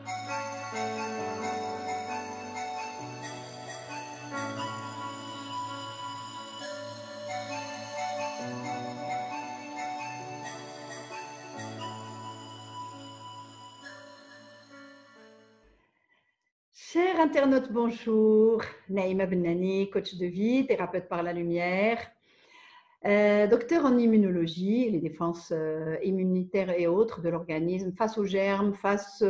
Chers internautes, bonjour. Naïma Bennani, coach de vie, thérapeute par la lumière, docteur en immunologie, les défenses immunitaires et autres de l'organisme face aux germes, face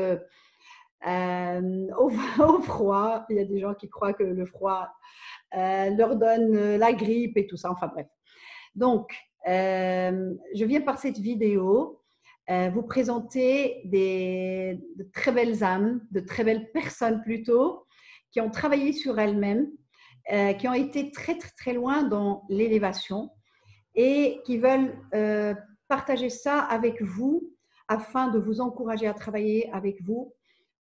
au froid. Il y a des gens qui croient que le froid leur donne la grippe et tout ça. Enfin bref. Donc, je viens par cette vidéo vous présenter de très belles âmes, de très belles personnes plutôt, qui ont travaillé sur elles-mêmes, qui ont été très, très, très loin dans l'élévation et qui veulent partager ça avec vous afin de vous encourager à travailler avec vous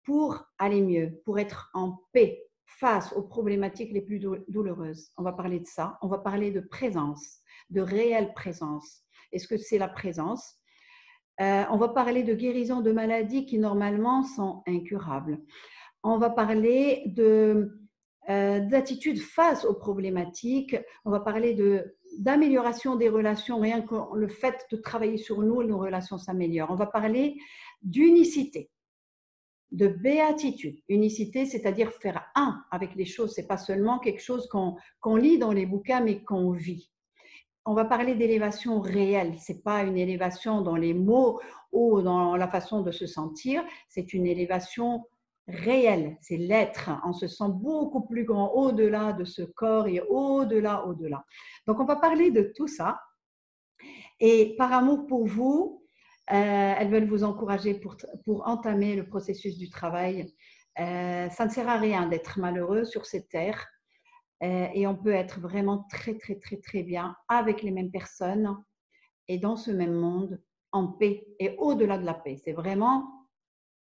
pour aller mieux, pour être en paix face aux problématiques les plus douloureuses. On va parler de ça, on va parler de présence, de réelle présence. Est-ce que c'est la présence ? On va parler de guérison de maladies qui normalement sont incurables. On va parler d'attitude face aux problématiques. On va parler d'amélioration des relations. Rien que le fait de travailler sur nous, nos relations s'améliorent. On va parler d'unicité, de béatitude. Unicité, c'est-à-dire faire un avec les choses. Ce n'est pas seulement quelque chose qu'on lit dans les bouquins, mais qu'on vit. On va parler d'élévation réelle. Ce n'est pas une élévation dans les mots ou dans la façon de se sentir. C'est une élévation réelle. C'est l'être. On se sent beaucoup plus grand au-delà de ce corps et au-delà. Donc, on va parler de tout ça. Et par amour pour vous, elles veulent vous encourager pour entamer le processus du travail. Ça ne sert à rien d'être malheureux sur cette terre. Et on peut être vraiment très, très, très, très bien avec les mêmes personnes et dans ce même monde, en paix et au-delà de la paix. C'est vraiment,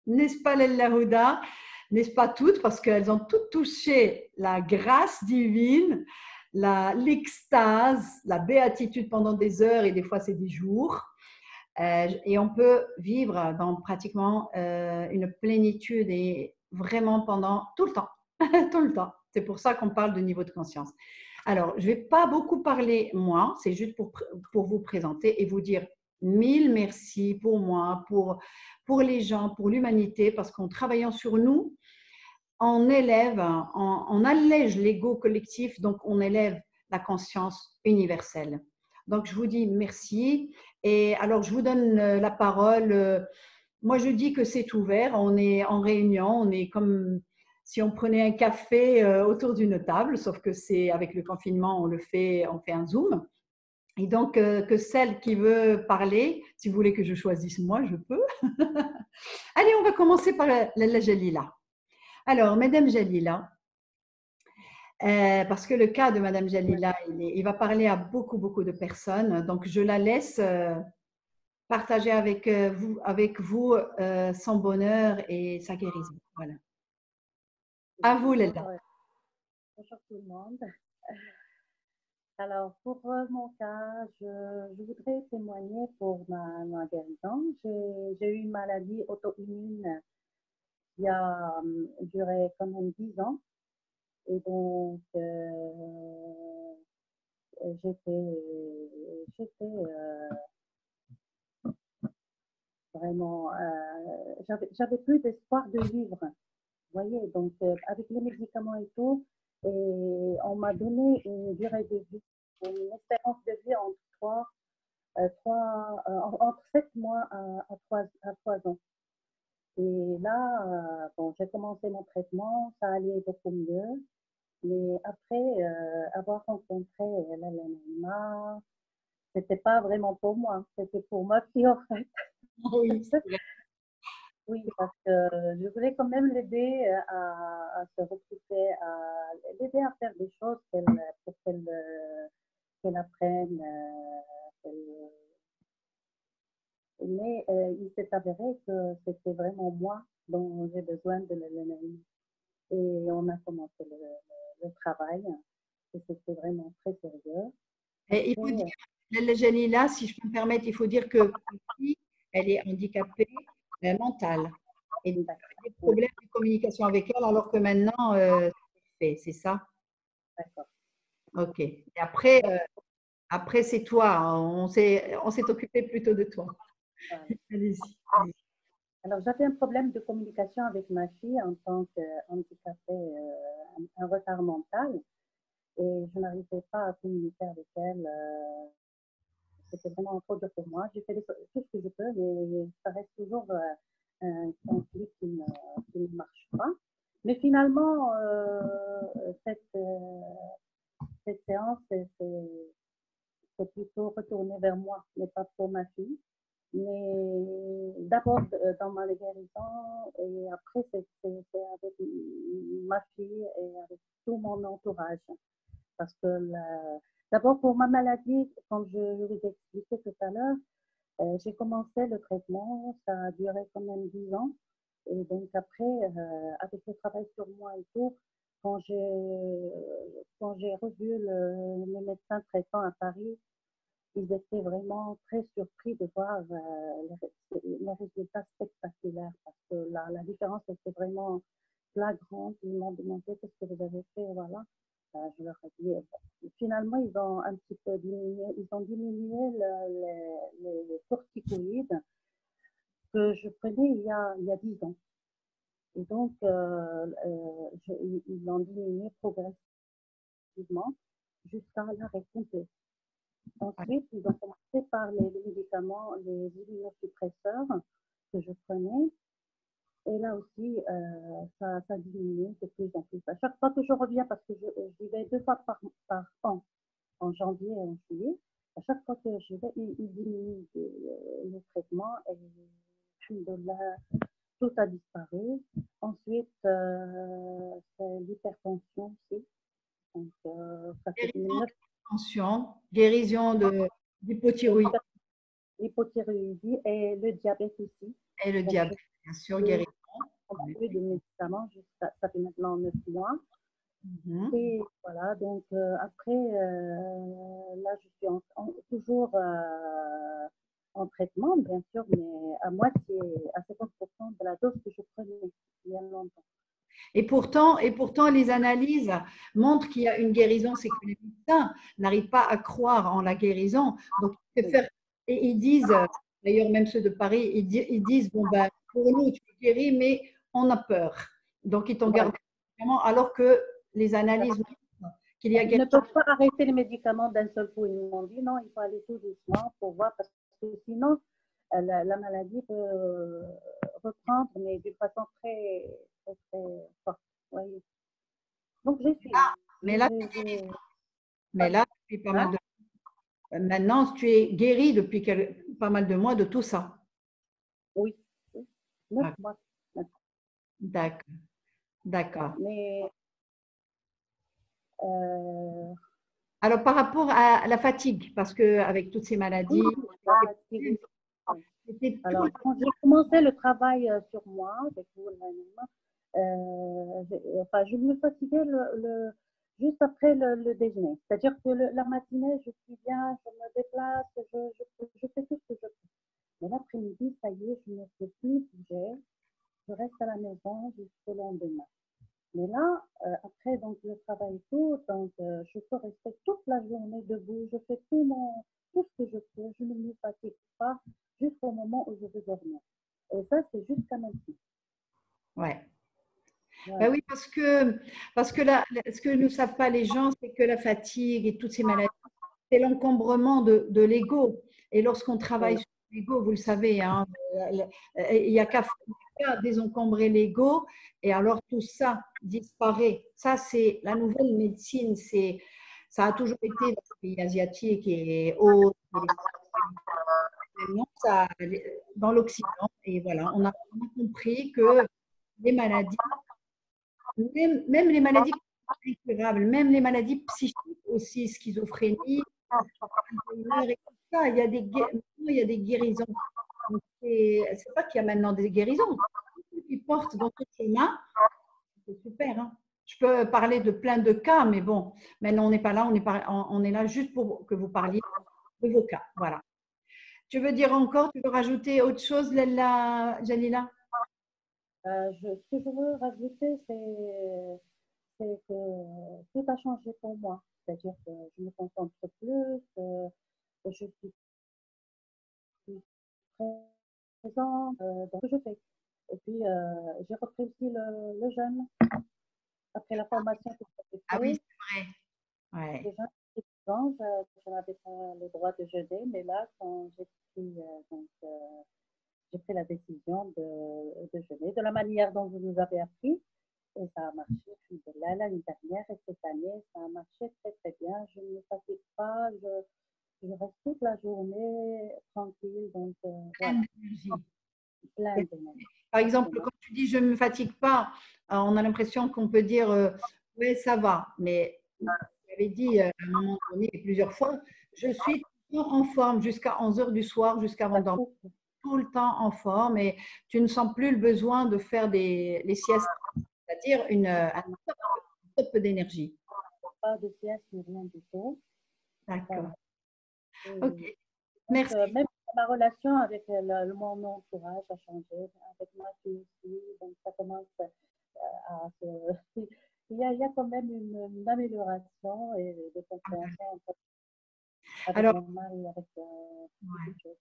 n'est-ce pas l'Allahuda, n'est-ce pas toutes, parce qu'elles ont toutes touché la grâce divine, l'extase, la béatitude pendant des heures et des fois c'est des jours. Et on peut vivre dans pratiquement une plénitude et vraiment pendant tout le temps, tout le temps. C'est pour ça qu'on parle de niveau de conscience. Alors, je ne vais pas beaucoup parler moi, c'est juste pour vous présenter et vous dire mille merci pour moi, pour les gens, pour l'humanité, parce qu'en travaillant sur nous, on élève, on allège l'ego collectif, donc on élève la conscience universelle. Donc, je vous dis merci. Et alors, je vous donne la parole. Moi, je dis que c'est ouvert. On est en réunion. On est comme si on prenait un café autour d'une table, sauf que c'est avec le confinement, on fait un Zoom. Et donc, que celle qui veut parler, si vous voulez que je choisisse moi, je peux. Allez, on va commencer par la Jalila. Alors, Madame Jalila, parce que le cas de Madame Jalila, il va parler à beaucoup, beaucoup de personnes. Donc, je la laisse partager avec vous son bonheur et sa guérison. Voilà. À vous, Lella. Bonjour tout le monde. Alors, pour mon cas, je voudrais témoigner pour ma guérison. J'ai eu une maladie auto-immune qui a duré quand même 10 ans. Et donc, j'étais vraiment, j'avais plus d'espoir de vivre. Vous voyez, donc avec les médicaments et tout, et on m'a donné une durée de vie, une espérance de vie entre 7 mois à 3 ans. Et là, bon, j'ai commencé mon traitement, ça allait beaucoup mieux. Mais après avoir rencontré l'analyma, c'était pas vraiment pour moi, c'était pour ma fille en fait. Oui, Oui, parce que je voulais quand même l'aider à se recruter, à l'aider à faire des choses pour qu'elle apprenne. Mais il s'est avéré que c'était vraiment moi dont j'ai besoin de l'analyse. Et on a commencé le travail. Et c'était vraiment très sérieux. Et il faut dire, Lella Jalila, si je peux me permettre, il faut dire que elle est handicapée mentale. Et tu D'accord. as des problèmes de communication avec elle alors que maintenant, c'est ça? D'accord. Ok. Et après c'est toi. Hein. On s'est occupé plutôt de toi. Voilà. Allez-y. Alors, j'avais un problème de communication avec ma fille en tant qu'handicapée, un retard mental, et je n'arrivais pas à communiquer avec elle. C'était vraiment trop dur pour moi. J'ai fait tout ce que je peux, mais ça reste toujours un conflit qui ne marche pas. Mais finalement, cette séance, c'est plutôt retourné vers moi, mais pas pour ma fille. Mais d'abord dans ma guérison et après c'est avec ma fille et avec tout mon entourage. Parce que d'abord pour ma maladie, comme je vous ai expliqué tout à l'heure, j'ai commencé le traitement, ça a duré quand même 10 ans. Et donc après, avec le travail sur moi et tout, quand j'ai revu le médecin traitant à Paris, ils étaient vraiment très surpris de voir les résultats spectaculaires parce que la différence était vraiment flagrante. Ils m'ont demandé qu'est-ce que vous avez fait, voilà. Je leur ai dit, finalement, ils ont un petit peu diminué, ils ont diminué les corticoïdes que je prenais il y a 10 ans. Et donc, ils l'ont diminué progressivement jusqu'à l'arrêt complet. Ensuite, ils ont commencé par les médicaments, les immunosuppresseurs que je prenais. Et là aussi, ça diminue de plus en plus. À chaque fois que je reviens, parce que j'y vais 2 fois par an, en janvier et en juillet, à chaque fois que je vais, il diminue le traitement et tout a disparu. Ensuite, c'est l'hypertension aussi. Donc, ça fait 9 Guérison de l'hypothyroïdie. L'hypothyroïdie et le diabète aussi. Et le Donc, diabète, bien sûr, guérison. on n'a plus de médicaments, ça fait maintenant 9 mois. Et voilà, donc après, là, je suis toujours en traitement, bien sûr, mais à moitié, à 50% de la dose que je prenais il y a longtemps. Et pourtant, les analyses montrent qu'il y a une guérison, c'est que les médecins n'arrivent pas à croire en la guérison. Donc, et ils disent, d'ailleurs même ceux de Paris, ils disent, bon, ben, pour nous, tu es guéri, mais on a peur. Donc, ils t'ont gardé vraiment, alors que les analyses montrent qu'il y a guérison. Ils ne peuvent pas arrêter les médicaments d'un seul coup. Ils m'ont dit, non, il faut aller tout doucement pour voir, parce que sinon, la maladie peut reprendre, mais d'une façon très, très, très forte. Voyez. Donc, j'ai suivi. Mais là, depuis pas mal de maintenant, tu es guéri depuis pas mal de mois de tout ça. Oui, 9 mois. D'accord. D'accord. Mais alors, par rapport à la fatigue, parce qu'avec toutes ces maladies, alors, quand j'ai commencé le travail sur moi, avec vous, je me fatiguais juste après le déjeuner. C'est-à-dire que la matinée, je suis bien, je me déplace, je fais tout ce que je peux. Mais l'après-midi, ça y est, je ne peux plus bouger. Je reste à la maison jusqu'au lendemain. Mais là, après donc, le travail et tout, donc, je peux rester toute la journée debout. Je fais tout ce que je peux. Je ne me fatigue pas jusqu'au moment où je veux dormir. Et ça, c'est jusqu'à maintenant. Ouais. Ben oui, parce que là, ce que ne savent pas les gens, c'est que la fatigue et toutes ces maladies, c'est l'encombrement de l'ego. Et lorsqu'on travaille sur l'ego, vous le savez, hein, il n'y a qu'à désencombrer l'ego et alors tout ça disparaît. Ça, c'est la nouvelle médecine. Ça a toujours été dans les pays asiatiques et autres. Maintenant, ça, dans l'Occident. Et voilà, on a compris que les maladies, même les maladies incurables, même les maladies psychiques aussi, schizophrénie, il y a des guérisons. C'est pas qu'il y a maintenant des guérisons. Ceux qui portent dans ce chemin, c'est super. Hein. Je peux parler de plein de cas, mais bon, maintenant on n'est pas là, on est là juste pour que vous parliez de vos cas. Voilà. Tu veux dire encore, tu veux rajouter autre chose, Jalila? Ce que je veux rajouter, c'est que tout a changé pour moi. C'est-à-dire que je me concentre plus, je suis plus présente dans ce que je fais. Et puis, j'ai repris aussi le jeûne après la formation que j'ai Ah oui, faite. c'est vrai. Ouais. Déjà, avant, je n'avais pas le droit de jeûner, mais là, quand j'ai pris, j'ai pris la décision de jeûner de la manière dont vous nous avez appris. Et ça a marché, l'année dernière et cette année, ça a marché très très bien. Je ne me fatigue pas, je reste toute la journée tranquille, donc Pleine voilà, d'énergie. plein d'énergie. Par exemple, Exactement. quand tu dis je ne me fatigue pas, on a l'impression qu'on peut dire oui, ça va. Mais tu avais dit à un moment donné et plusieurs fois, je suis toujours en forme jusqu'à 11 heures du soir, jusqu'avant Ça dormir, coupe, tout le temps en forme et tu ne sens plus le besoin de faire les siestes, c'est-à-dire un top d'énergie. pas de sieste ni rien du tout. D'accord. Voilà. Et Ok, donc, merci. même ma relation avec mon entourage a changé, avec ma fille aussi, donc ça commence à se... il y a quand même une amélioration et de compréhension avec Alors, mon mari, avec beaucoup de ouais. choses.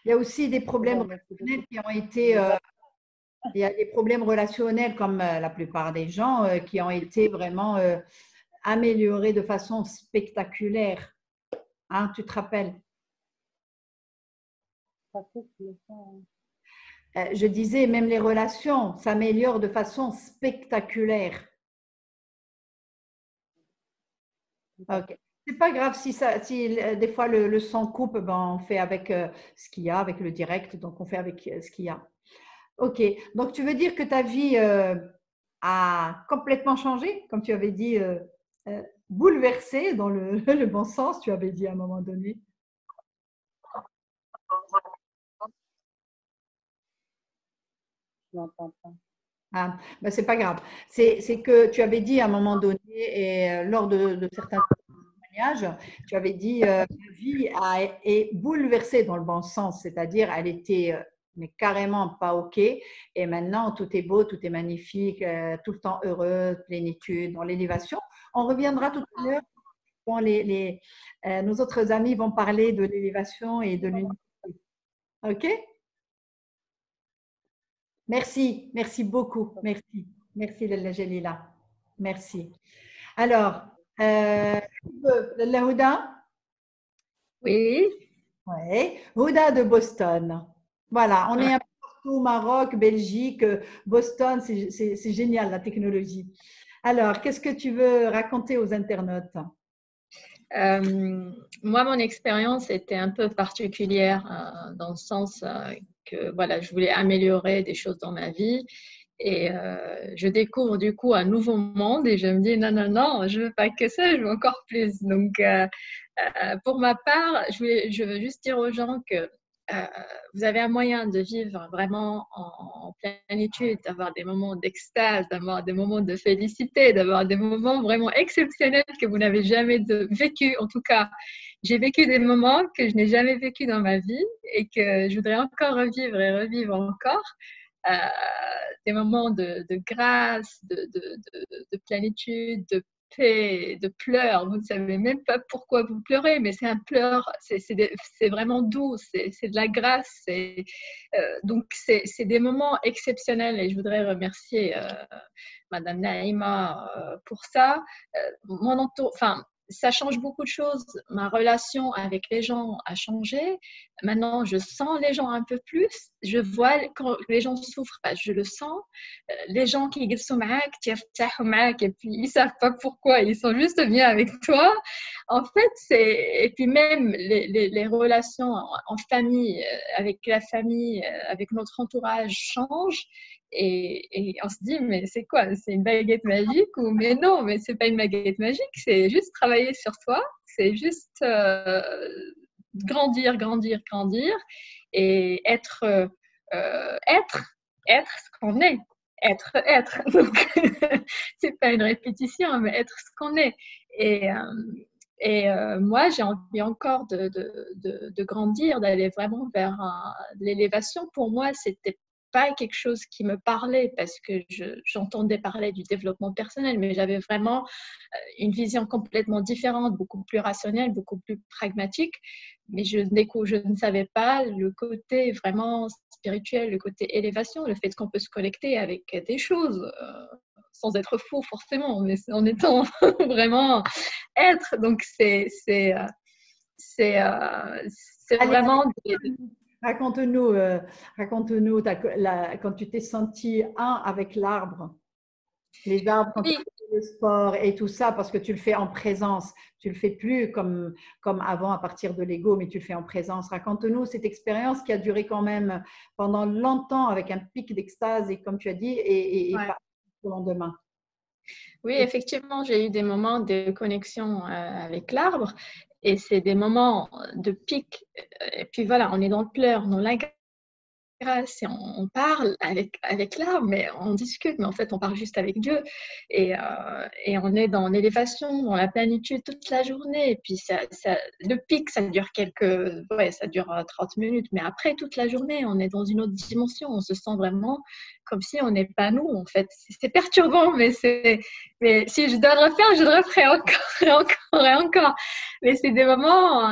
Il y a aussi des Je problèmes vous remercie beaucoup. relationnels qui ont été il y a des problèmes relationnels, comme la plupart des gens, qui ont été vraiment améliorés de façon spectaculaire. Hein, tu te rappelles? Ça coupe le son. Je disais, même les relations s'améliorent de façon spectaculaire. Tout à Ok. fait. C'est pas grave si des fois le son coupe, ben, on fait avec ce qu'il y a, avec le direct, donc on fait avec ce qu'il y a. Ok. Donc tu veux dire que ta vie a complètement changé, comme tu avais dit, bouleversé dans le, le bon sens, tu avais dit à un moment donné. Je n'entends pas. Ah, ben c'est pas grave. C'est que tu avais dit à un moment donné, et lors de certains témoignages, tu avais dit la vie est bouleversée dans le bon sens, c'est-à-dire elle était mais carrément pas OK. Et maintenant, tout est beau, tout est magnifique, tout le temps heureux, plénitude, dans l'élévation. On reviendra tout à l'heure quand nos autres amis vont parler de l'élévation et de l'unité. OK? Merci, merci beaucoup. Merci. Merci, Lalla Jalila. Merci. Alors, Lalla Houda? Oui, Oui, Houda de Boston. Voilà, on est un peu partout, Maroc, Belgique, Boston, c'est génial la technologie. Alors, qu'est-ce que tu veux raconter aux internautes? euh, moi, mon expérience était un peu particulière dans le sens que voilà, je voulais améliorer des choses dans ma vie et je découvre du coup un nouveau monde et je me dis non, non, non, je veux pas que ça, je veux encore plus. Donc, pour ma part, je veux juste dire aux gens que euh, vous avez un moyen de vivre vraiment en plénitude, d'avoir des moments d'extase, d'avoir des moments de félicité, d'avoir des moments vraiment exceptionnels que vous n'avez jamais vécu. En tout cas, j'ai vécu des moments que je n'ai jamais vécu dans ma vie et que je voudrais encore revivre et revivre encore. Euh, des moments de grâce, de plénitude, de paix, de pleurs. Vous ne savez même pas pourquoi vous pleurez, mais c'est un pleur, c'est vraiment doux, c'est de la grâce. Donc, c'est des moments exceptionnels et je voudrais remercier Madame Naïma pour ça. Enfin, ça change beaucoup de choses. Ma relation avec les gens a changé. Maintenant, je sens les gens un peu plus. Je vois quand les gens souffrent, je le sens. Les gens qui sont et puis ils savent pas pourquoi, ils sont juste bien avec toi. En fait, et puis même les relations en famille, avec la famille, avec notre entourage changent. Et on se dit, mais c'est quoi? C'est une baguette magique? Ou mais non, mais c'est pas une baguette magique, c'est juste travailler sur toi, c'est juste grandir, grandir, grandir et être ce qu'on est. Être. Donc, c'est pas une répétition, mais être ce qu'on est. Et, moi, j'ai envie encore de grandir, d'aller vraiment vers l'élévation. Pour moi, c'était pas quelque chose qui me parlait parce que j'entendais parler du développement personnel, mais j'avais vraiment une vision complètement différente, beaucoup plus rationnelle, beaucoup plus pragmatique. Mais je ne savais pas le côté vraiment spirituel, le côté élévation, le fait qu'on peut se connecter avec des choses sans être fou forcément, mais en étant vraiment être. Donc, c'est Allez, vraiment… raconte-nous, raconte-nous quand tu t'es senti un avec l'arbre. Les arbres, quand tu Oui, fais le sport et tout ça, parce que tu le fais en présence, tu le fais plus comme avant à partir de l'ego, mais tu le fais en présence. Raconte-nous cette expérience qui a duré quand même pendant longtemps avec un pic d'extase et comme tu as dit, et ouais. pas le lendemain. Oui, effectivement, j'ai eu des moments de connexion avec l'arbre et c'est des moments de pic. Et puis voilà, on est dans le pleur, dans la grâce et on parle avec l'arbre, mais on discute, mais en fait, on parle juste avec Dieu. Et on est dans l'élévation, dans la plénitude toute la journée. Et puis, le pic, ça dure ça dure 30 minutes, mais après, toute la journée, on est dans une autre dimension. On se sent vraiment comme si on n'est pas nous, en fait. C'est perturbant, mais si je dois le refaire, je le referai encore et encore et encore. Mais c'est des moments,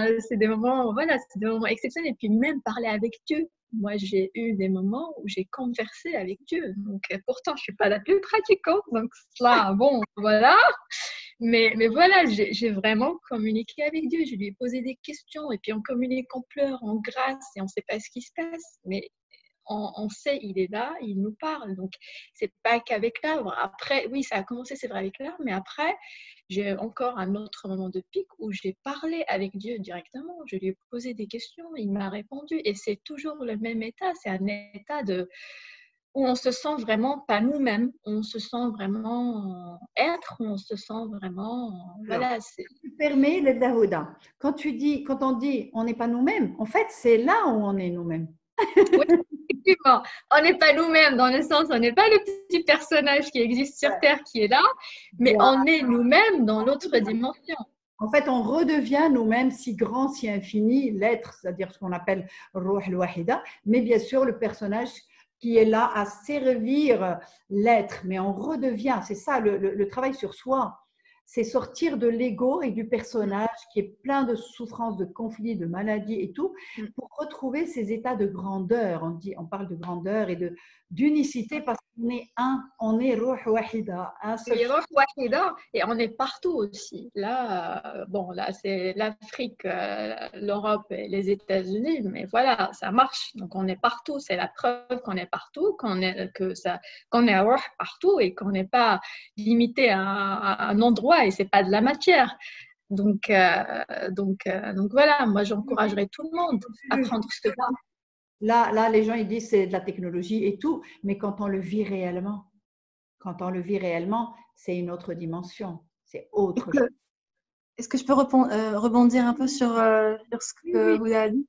voilà, c'est des moments exceptionnels. Et puis, même parler avec Dieu. Moi, j'ai eu des moments où j'ai conversé avec Dieu. Donc, pourtant, je ne suis pas la plus pratiquante. Donc, là, bon, voilà. Mais voilà, j'ai vraiment communiqué avec Dieu. Je lui ai posé des questions. Et puis, on communique en pleurs, en grâce, et on ne sait pas ce qui se passe. Mais on sait, il est là, il nous parle. Donc, c'est pas qu'avec l'arbre. Après, oui, ça a commencé, c'est vrai, avec l'arbre. Mais après, j'ai encore un autre moment de pic où j'ai parlé avec Dieu directement. Je lui ai posé des questions, il m'a répondu. Et c'est toujours le même état. C'est un état où on se sent vraiment pas nous-mêmes. On se sent vraiment être, on se sent vraiment… Alors, Voilà. tu permets le Daouda. Quand on dit on n'est pas nous-mêmes, en fait, c'est là où on est nous-mêmes. Oui, effectivement. On n'est pas nous-mêmes dans le sens, on n'est pas le petit personnage qui existe sur Terre qui est là, mais Voilà. on est nous-mêmes dans l'autre dimension. En fait, on redevient nous-mêmes si grand, si infini, l'être, c'est-à-dire ce qu'on appelle Ruh al-Wahida, mais bien sûr le personnage qui est là à servir l'être, mais on redevient, c'est ça le travail sur soi, c'est sortir de l'ego et du personnage qui est plein de souffrances, de conflits, de maladies et tout, pour retrouver ces états de grandeur. On parle de grandeur et d'unicité parce qu'on est un, on est Ruh Wahida, un seul. Et on est partout aussi. Là, bon, là, c'est l'Afrique, l'Europe et les États-Unis, mais voilà, ça marche. Donc, on est partout. C'est la preuve qu'on est partout, qu'on est à Ruh partout et qu'on n'est pas limité à un endroit et c'est pas de la matière. Donc voilà, moi, j'encouragerais tout le monde à prendre ce pas. Là, les gens ils disent c'est de la technologie et tout, mais quand on le vit réellement, c'est une autre dimension, c'est autre chose. Est-ce que je peux rebondir un peu sur ce que vous avez dit?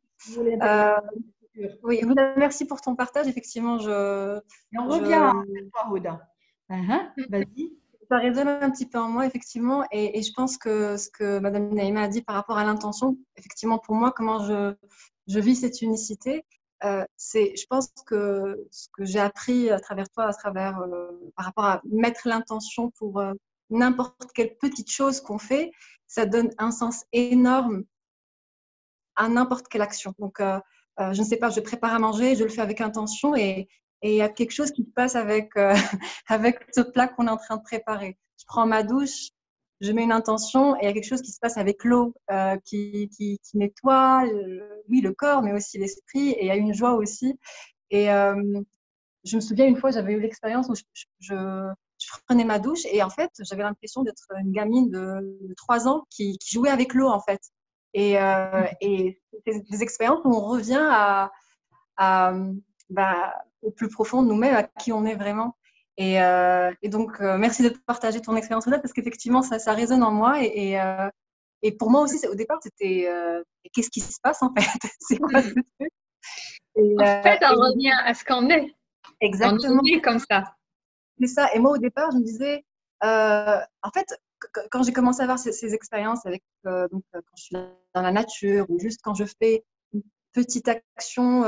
Oui, merci pour ton partage. Effectivement, Et on revient à toi, Houda. Vas-y. Ça résonne un petit peu en moi, effectivement, et je pense que ce que Madame Naïma a dit par rapport à l'intention, effectivement, pour moi, comment je vis cette unicité, je pense que ce que j'ai appris à travers toi, par rapport à mettre l'intention pour n'importe quelle petite chose qu'on fait, ça donne un sens énorme à n'importe quelle action. Donc, je ne sais pas, je prépare à manger, je le fais avec intention et il y a quelque chose qui se passe avec ce plat qu'on est en train de préparer. Je prends ma douche, je mets une intention et il y a quelque chose qui se passe avec l'eau qui nettoie, oui, le corps, mais aussi l'esprit. Et il y a une joie aussi. Et je me souviens une fois, j'avais eu l'expérience où je prenais ma douche et en fait, j'avais l'impression d'être une gamine de 3 ans qui jouait avec l'eau en fait. Et c'est des expériences où on revient au plus profond de nous-mêmes, à qui on est vraiment. Et donc, merci de partager ton expérience là parce qu'effectivement, ça résonne en moi. Et pour moi aussi, au départ, c'était qu'est-ce qui se passe en fait? C'est quoi ce truc? En fait, on revient à ce qu'on est. Exactement. On est comme ça. C'est ça. Et moi, au départ, je me disais, en fait, quand j'ai commencé à avoir ces expériences quand je suis dans la nature ou juste quand je fais une petite action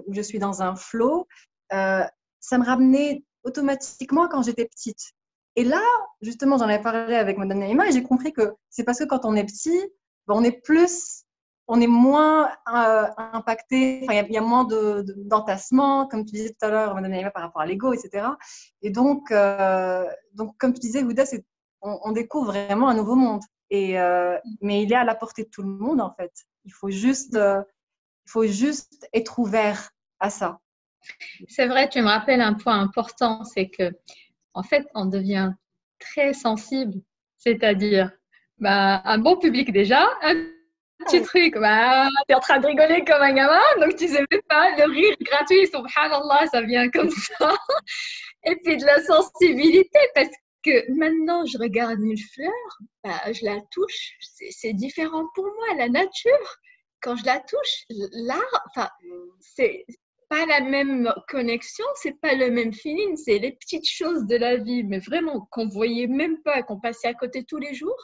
où je suis dans un flow, ça me ramenait automatiquement quand j'étais petite. Et là, justement, j'en avais parlé avec Madame Naïma et j'ai compris que c'est parce que quand on est petit, ben, on est moins impacté, enfin, il y a moins d'entassement, comme tu disais tout à l'heure, Madame Naïma, par rapport à l'ego, etc. Et donc, comme tu disais, Houda, on découvre vraiment un nouveau monde. Mais il est à la portée de tout le monde, en fait. Il faut juste être ouvert à ça. C'est vrai, tu me rappelles un point important, c'est que en fait, on devient très sensible, c'est-à-dire un bon public déjà, un petit truc, t'es en train de rigoler comme un gamin, donc tu sais même pas, le rire gratuit, subhanallah, ça vient comme ça. Et puis de la sensibilité, parce que maintenant je regarde une fleur, je la touche, c'est différent pour moi, la nature. Quand je la touche, l'art, c'est pas la même connexion, c'est pas le même feeling, c'est les petites choses de la vie, mais vraiment qu'on voyait même pas, qu'on passait à côté tous les jours.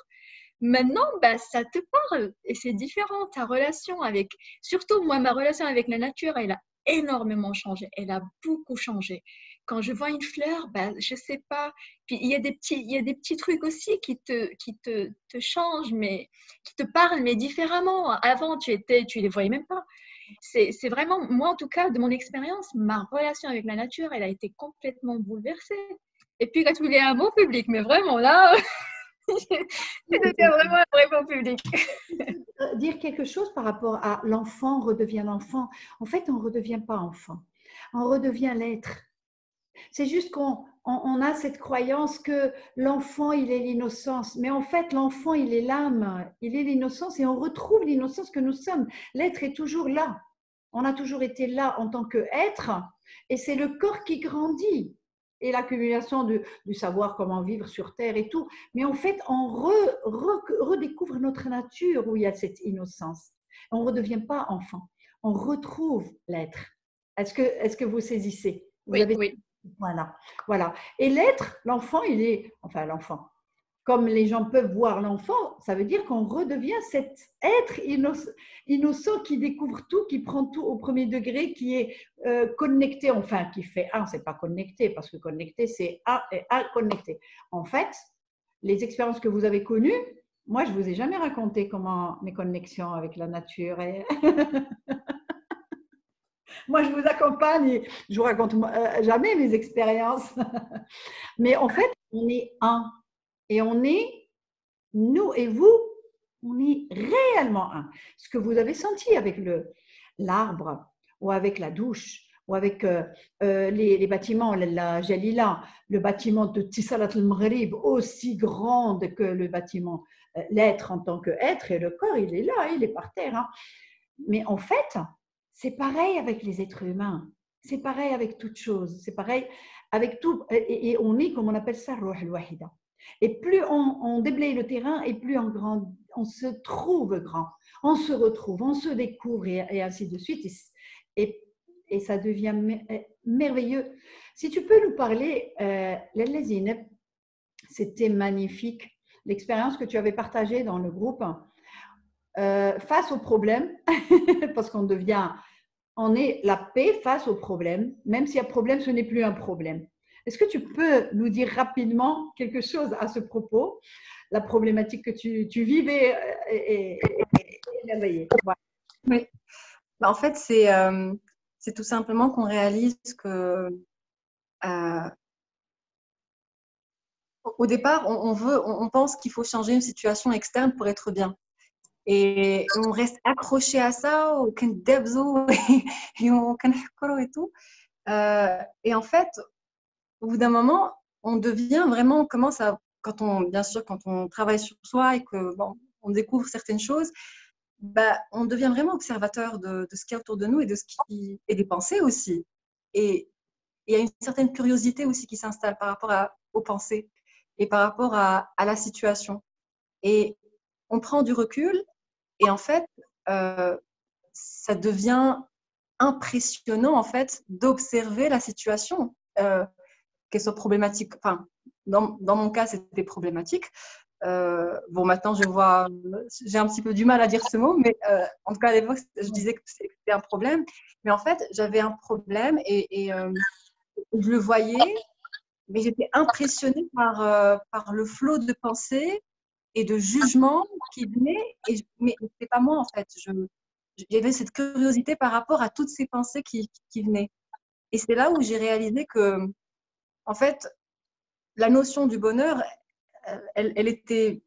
Maintenant, ça te parle et c'est différent. Ta relation avec, surtout moi, ma relation avec la nature, elle a énormément changé. Elle a beaucoup changé. Quand je vois une fleur, je sais pas. Puis il y a des petits trucs aussi qui te changent, mais qui te parlent, mais différemment. Avant, tu les voyais même pas. C'est vraiment, moi en tout cas, de mon expérience, ma relation avec la nature, elle a été complètement bouleversée. Et puis quand tu es un bon public, mais vraiment là, tu deviens vraiment un vrai bon public. Dire quelque chose par rapport à l'enfant redevient l'enfant. En fait, on ne redevient pas enfant, on redevient l'être. C'est juste qu'on a cette croyance que l'enfant, il est l'innocence. Mais en fait, l'enfant, il est l'âme, il est l'innocence et on retrouve l'innocence que nous sommes. L'être est toujours là. On a toujours été là en tant qu'être et c'est le corps qui grandit et l'accumulation du savoir comment vivre sur Terre et tout. Mais en fait, on redécouvre notre nature où il y a cette innocence. On ne redevient pas enfant. On retrouve l'être. Est-ce que vous saisissez? Vous avez... Oui. Voilà. Et l'être, l'enfant, l'enfant. Comme les gens peuvent voir l'enfant, ça veut dire qu'on redevient cet être innocent qui découvre tout, qui prend tout au premier degré, qui est connecté, qui fait un, c'est pas connecté, parce que connecté, c'est un et un connecté. En fait, les expériences que vous avez connues, moi, je ne vous ai jamais raconté comment mes connexions avec la nature et... Moi, je vous accompagne et je vous raconte jamais mes expériences. Mais en fait, on est un. Et on est, nous et vous, on est réellement un. Ce que vous avez senti avec l'arbre ou avec la douche ou avec les bâtiments, la Jalila, le bâtiment de Tissalat al-Maghrib, aussi grande que le bâtiment, l'être en tant qu'être, et le corps, il est là, il est par terre. Hein. Mais en fait, c'est pareil avec les êtres humains, c'est pareil avec toute chose, c'est pareil avec tout, et on est, comme on appelle ça, Ruh al-Wahida. Et plus on déblaye le terrain, et plus on se trouve grand, on se retrouve, on se découvre, et ainsi de suite, et ça devient merveilleux. Si tu peux nous parler, Laila Zineb, c'était magnifique, l'expérience que tu avais partagée dans le groupe, face aux problèmes, parce on est la paix face aux problèmes. Même s'il y a problème, ce n'est plus un problème. Est-ce que tu peux nous dire rapidement quelque chose à ce propos, la problématique que tu vivais et merveilleux. Voilà. Oui. En fait, c'est tout simplement qu'on réalise que au départ, on pense qu'il faut changer une situation externe pour être bien. Et on reste accroché à ça, au kendebzo et au kanhkoro et tout. Et en fait, au bout d'un moment, on devient vraiment, on commence à, bien sûr, quand on travaille sur soi et que on découvre certaines choses, on devient vraiment observateur de ce qu'il y a autour de nous et des pensées aussi. Et il y a une certaine curiosité aussi qui s'installe par rapport aux pensées et par rapport à la situation. Et on prend du recul. Et en fait, ça devient impressionnant en fait d'observer la situation, qu'elle soit problématique. Enfin, dans mon cas, c'était problématique, Bon, maintenant, j'ai un petit peu du mal à dire ce mot, mais en tout cas, à l'époque, je disais que c'était un problème. Mais en fait, j'avais un problème et je le voyais, mais j'étais impressionnée par le flot de pensées et de jugements qui venaient. Mais ce n'était pas moi, en fait. J'avais cette curiosité par rapport à toutes ces pensées qui venaient. Et c'est là où j'ai réalisé que, en fait, la notion du bonheur, elle était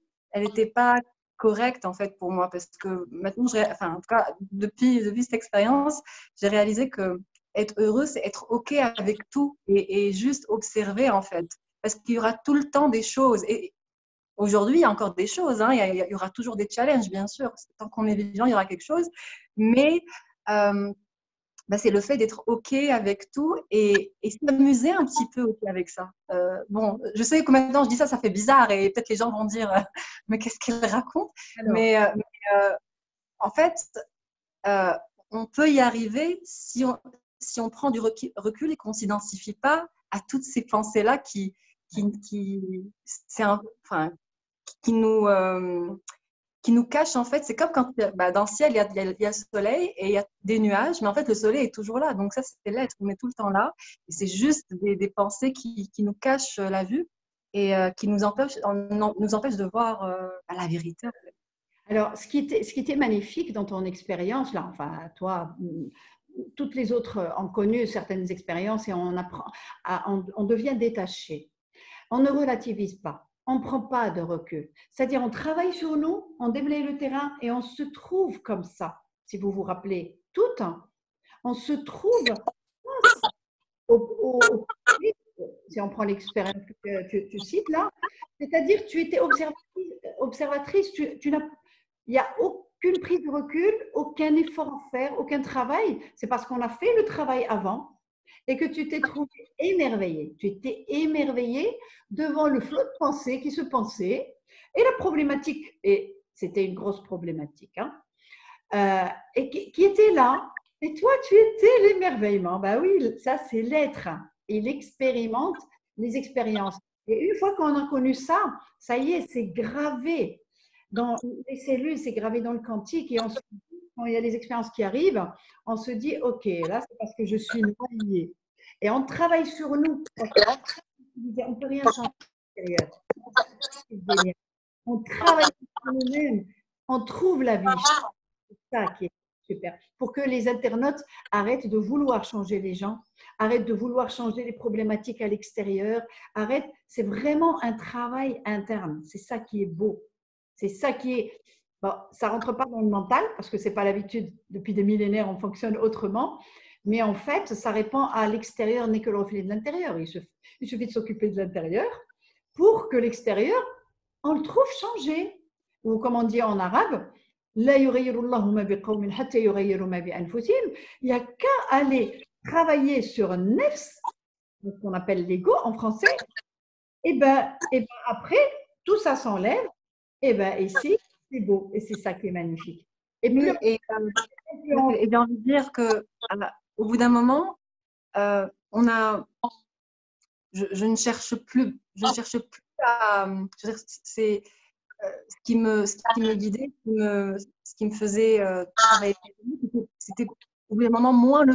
pas correcte en fait pour moi parce que maintenant, enfin, en tout cas, depuis cette expérience, j'ai réalisé que être heureux, c'est être OK avec tout et juste observer en fait. Parce qu'il y aura tout le temps des choses. Et aujourd'hui, il y a encore des choses. Hein, il y aura toujours des challenges, bien sûr. Tant qu'on est vivant, il y aura quelque chose. Mais c'est le fait d'être OK avec tout et s'amuser un petit peu aussi avec ça. Bon, je sais que maintenant je dis ça, ça fait bizarre et peut-être les gens vont dire mais qu'est-ce qu'elle raconte? Mais en fait, on peut y arriver si on prend du recul et qu'on ne s'identifie pas à toutes ces pensées-là qui nous cache en fait, c'est comme quand dans le ciel, il y a le soleil et il y a des nuages, mais en fait, le soleil est toujours là. Donc ça, c'est l'être, on est tout le temps là. Et c'est juste des pensées qui nous cachent la vue et qui nous empêchent de voir la vérité. Alors, ce qui était magnifique dans ton expérience, là, enfin, toi, toutes les autres ont connu certaines expériences et on apprend, on devient détaché. On ne relativise pas. On ne prend pas de recul. C'est-à-dire, on travaille sur nous, on déblaye le terrain et on se trouve comme ça. Si vous vous rappelez, toutes, on se trouve si on prend l'expérience que tu cites là, c'est-à-dire tu étais observatrice, il n'y a aucune prise de recul, aucun effort à faire, aucun travail. C'est parce qu'on a fait le travail avant et que tu t'es trouvé émerveillée. Tu étais émerveillée devant le flot de pensées qui se pensaient et la problématique, et c'était une grosse problématique, hein, et qui était là. Et toi, tu étais l'émerveillement. Ben oui, ça, c'est l'être. Il expérimente les expériences. Et une fois qu'on a connu ça, ça y est, c'est gravé dans les cellules, c'est gravé dans le quantique. Et quand il y a des expériences qui arrivent, on se dit, OK, là, c'est parce que je suis noyée. Et on travaille sur nous. On ne peut rien changer à l'extérieur. On travaille sur nous-mêmes. On trouve la vie. C'est ça qui est super. Pour que les internautes arrêtent de vouloir changer les gens, arrêtent de vouloir changer les problématiques à l'extérieur, c'est vraiment un travail interne. C'est ça qui est beau. C'est ça qui est… Bon, ça ne rentre pas dans le mental parce que ce n'est pas l'habitude. Depuis des millénaires, on fonctionne autrement. Mais en fait, ça répond à l'extérieur n'est que le reflet de l'intérieur. Il suffit de s'occuper de l'intérieur pour que l'extérieur, on le trouve changé. Ou comme on dit en arabe, il n'y a qu'à aller travailler sur nefs, ce qu'on appelle l'ego en français, et ben après, tout ça s'enlève, et ben ici, c'est beau, et c'est ça qui est magnifique. Et j'ai envie de dire qu'au bout d'un moment, je ne cherche plus à… C'est ce qui me guidait, ce qui me faisait travailler, c'était au bout d'un moment moins le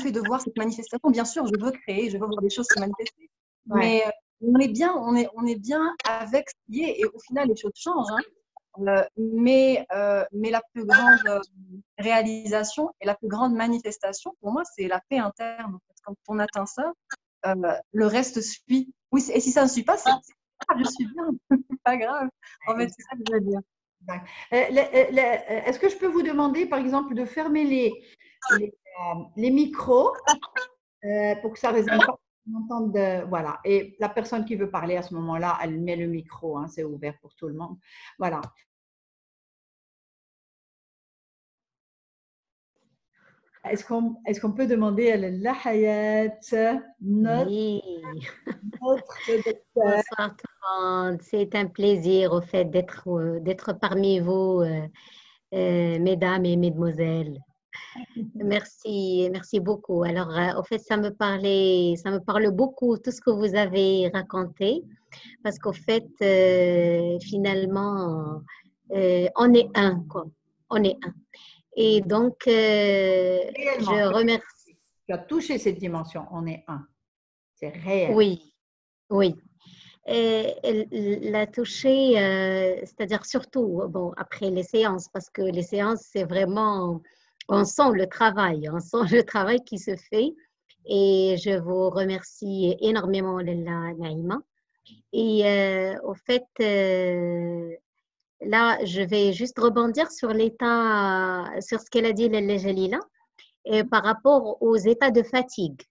fait de voir cette manifestation. Bien sûr, je veux créer, je veux voir des choses se manifester, mais on est bien avec ce qui est, et au final, les choses changent. Hein. Mais la plus grande réalisation et la plus grande manifestation, pour moi, c'est la paix interne. En fait. Quand on atteint ça, le reste suit. Oui, et si ça ne suit pas, je suis bien, c'est pas grave. En fait, c'est ça que je veux dire. Est-ce que je peux vous demander, par exemple, de fermer les micros pour que ça résonne pas, voilà. Et la personne qui veut parler à ce moment-là, elle met le micro, hein, c'est ouvert pour tout le monde. Voilà. Est-ce qu'on peut demander à la Hayat, notre docteur. Bonsoir tout le monde. C'est un plaisir au fait d'être parmi vous, mesdames et mesdemoiselles. Merci, merci beaucoup. Alors, au fait, ça me parle beaucoup tout ce que vous avez raconté, parce qu'au fait, finalement, on est un, quoi. On est un. Et donc, Réellement, je remercie. tu as touché cette dimension, on est un. C'est réel. Oui, oui. Et elle l'a touché, c'est-à-dire surtout, bon, après les séances, parce que les séances, c'est vraiment, on sent le travail, on sent le travail qui se fait. Et je vous remercie énormément, Lella Naïma. Et au fait, là, je vais juste rebondir sur l'état, sur ce qu'elle a dit, Lella Jalila, et par rapport aux états de fatigue.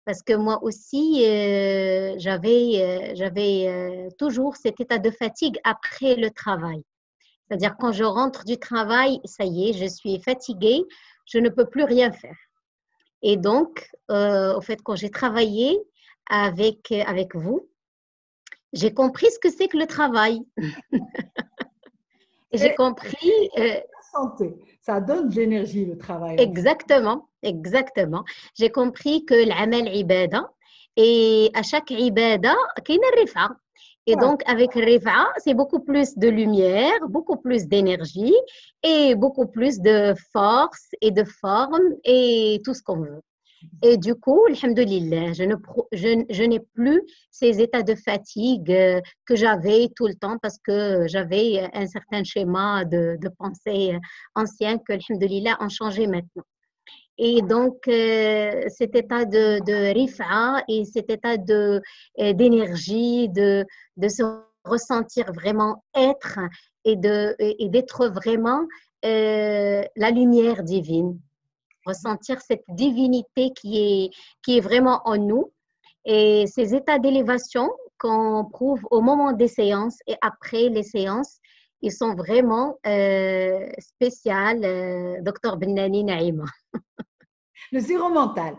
Parce que moi aussi, j'avais toujours cet état de fatigue après le travail. C'est-à-dire quand je rentre du travail, ça y est, je suis fatiguée, je ne peux plus rien faire. Et donc, au fait, quand j'ai travaillé avec vous, j'ai compris ce que c'est que le travail. J'ai compris Santé, ça donne de l'énergie le travail. exactement, exactement. J'ai compris que l'amal ibada et à chaque ibada, qu'il y a une rifa. Et donc, avec rifa, c'est beaucoup plus de lumière, beaucoup plus d'énergie et beaucoup plus de force et de forme et tout ce qu'on veut. Et du coup, alhamdoulilah, je n'ai plus ces états de fatigue que j'avais tout le temps parce que j'avais un certain schéma de pensée ancien que, alhamdoulilah, ont changé maintenant. Et donc, cet état de rifa et cet état d'énergie, de se ressentir vraiment être et d'être vraiment la lumière divine. Ressentir cette divinité qui est vraiment en nous et ces états d'élévation qu'on prouve au moment des séances et après les séances, ils sont vraiment spéciaux, Dr Bennani Naïma. Le zéro mental.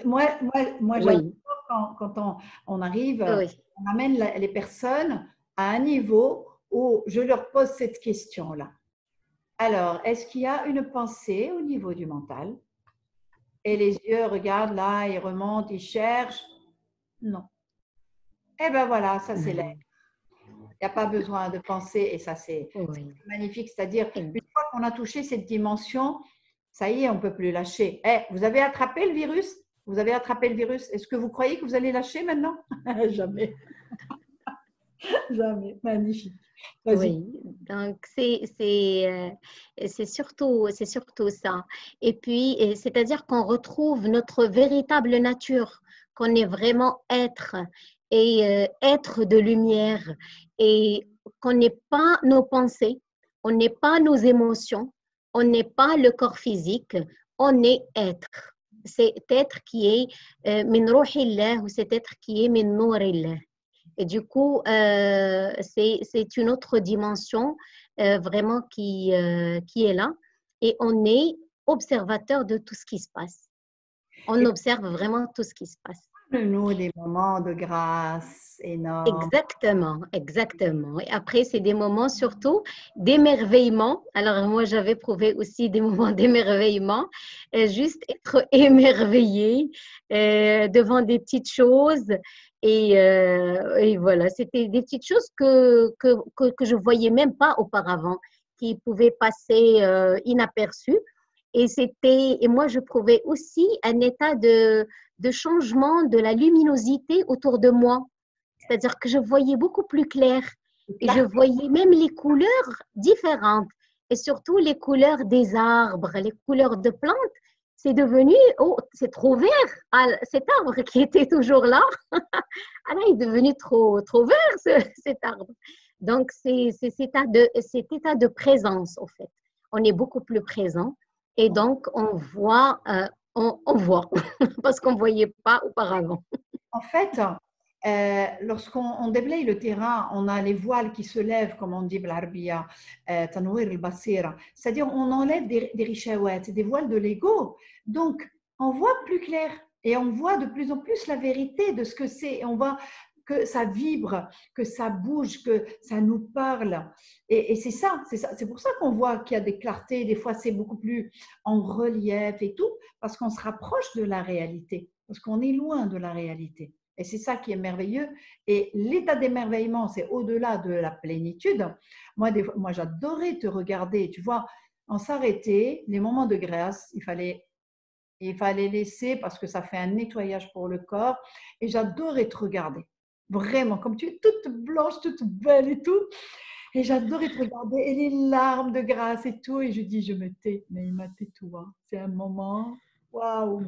Moi Oui. j'adore quand on arrive, Oui. on amène les personnes à un niveau où je leur pose cette question-là. Alors, est-ce qu'il y a une pensée au niveau du mental? Et les yeux regardent là, ils remontent, ils cherchent. Non. Eh bien voilà, ça c'est l'air. Il n'y a pas besoin de penser et ça c'est magnifique. C'est-à-dire, une fois qu'on a touché cette dimension, ça y est, on ne peut plus lâcher. Vous avez attrapé le virus? Vous avez attrapé le virus? Est-ce que vous croyez que vous allez lâcher maintenant? Jamais. Jamais. Magnifique. Oui, donc c'est surtout ça. Et puis, c'est-à-dire qu'on retrouve notre véritable nature, qu'on est vraiment être et être de lumière et qu'on n'est pas nos pensées, on n'est pas nos émotions, on n'est pas le corps physique, on est être. C'est être qui est min ruhillah ou c'est être qui est min nourillah. Et du coup, c'est une autre dimension vraiment qui est là. Et on est observateur de tout ce qui se passe. On observe vraiment tout ce qui se passe. Nous, des moments de grâce énormes. Exactement, exactement. Et après, c'est des moments surtout d'émerveillement. Alors, moi, j'avais prouvé aussi des moments d'émerveillement. Juste être émerveillé devant des petites choses. Et voilà, c'était des petites choses que je ne voyais même pas auparavant, qui pouvaient passer inaperçues. Et moi, je prouvais aussi un état de changement de la luminosité autour de moi. C'est-à-dire que je voyais beaucoup plus clair et je voyais même les couleurs différentes. Et surtout les couleurs des arbres, les couleurs de plantes. C'est devenu, c'est trop vert. Cet arbre qui était toujours là, alors il est devenu trop vert cet arbre. Donc, c'est cet état de présence, en fait. On est beaucoup plus présent et donc on voit parce qu'on ne voyait pas auparavant. En fait, lorsqu'on déblaye le terrain, on a les voiles qui se lèvent, comme on dit Blarbiya, Tanouir al-Basira. C'est-à-dire, on enlève des richawat, des voiles de l'ego. Donc, on voit plus clair et on voit de plus en plus la vérité de ce que c'est. On va que ça vibre, que ça bouge, que ça nous parle. Et c'est ça, c'est pour ça qu'on voit qu'il y a des clartés, des fois c'est beaucoup plus en relief et tout, parce qu'on se rapproche de la réalité, parce qu'on est loin de la réalité. Et c'est ça qui est merveilleux. Et l'état d'émerveillement, c'est au-delà de la plénitude. Moi, j'adorais te regarder. Tu vois, on s'arrêtait, les moments de grâce, il fallait laisser parce que ça fait un nettoyage pour le corps. Et j'adorais te regarder. Vraiment, comme tu es toute blanche, toute belle et tout. Et j'adorais te regarder. Et les larmes de grâce et tout. Et je dis, je me tais. Mais il m'a tais-toi. C'est un moment. Waouh!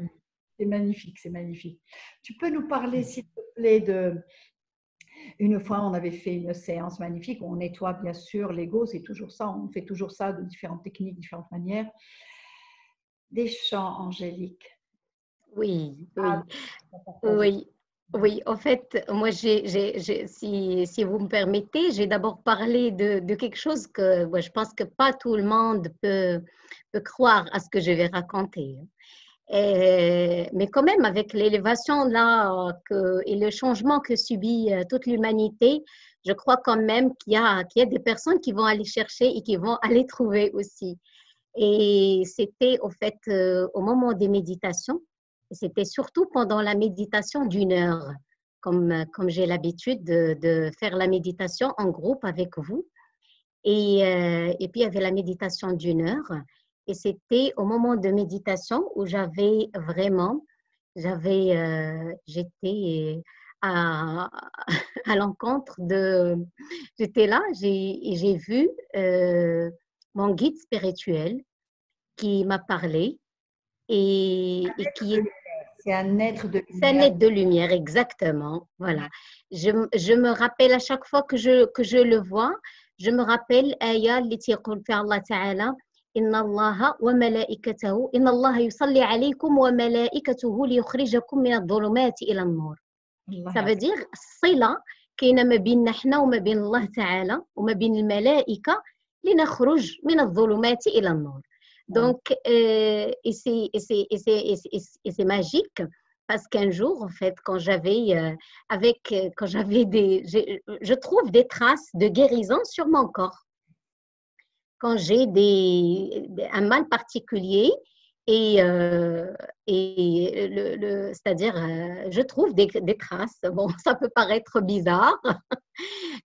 C'est magnifique, c'est magnifique. Tu peux nous parler, s'il te plaît, une fois, on avait fait une séance magnifique où on nettoie bien sûr l'ego, c'est toujours ça, on fait toujours ça de différentes techniques, différentes manières. Des chants angéliques. Oui, oui. Oui, en fait, moi, si vous me permettez, j'ai d'abord parlé de quelque chose que je pense que pas tout le monde peut croire à ce que je vais raconter. Mais quand même, avec l'élévation là et le changement que subit toute l'humanité, je crois quand même qu'il y a des personnes qui vont aller chercher et qui vont aller trouver aussi. Et c'était au fait au moment des méditations, c'était surtout pendant la méditation d'1 heure, comme j'ai l'habitude de faire la méditation en groupe avec vous. Et puis il y avait la méditation d'1 heure. Et c'était au moment de méditation où j'étais à l'encontre j'étais là et j'ai vu mon guide spirituel qui m'a parlé et qui est... C'est un être de lumière. C'est un être de lumière, exactement. Voilà. Je me rappelle à chaque fois que je le vois, je me rappelle Aya اللي تيقول فيها الله تعالى إن الله وملائكته إن الله يصلي عليكم وملائكته ليخرجكم من الظلمات إلى النور. Ça veut dire صلة كاينة ما بيننا حنا وما بين الله تعالى وما بين الملائكة لنخرج من الظلمات إلى النور. Donc, et c'est magique parce qu'un jour, en fait, quand je trouve des traces de guérison sur mon corps. Quand j'ai un mal particulier c'est-à-dire, je trouve des traces. Bon, ça peut paraître bizarre.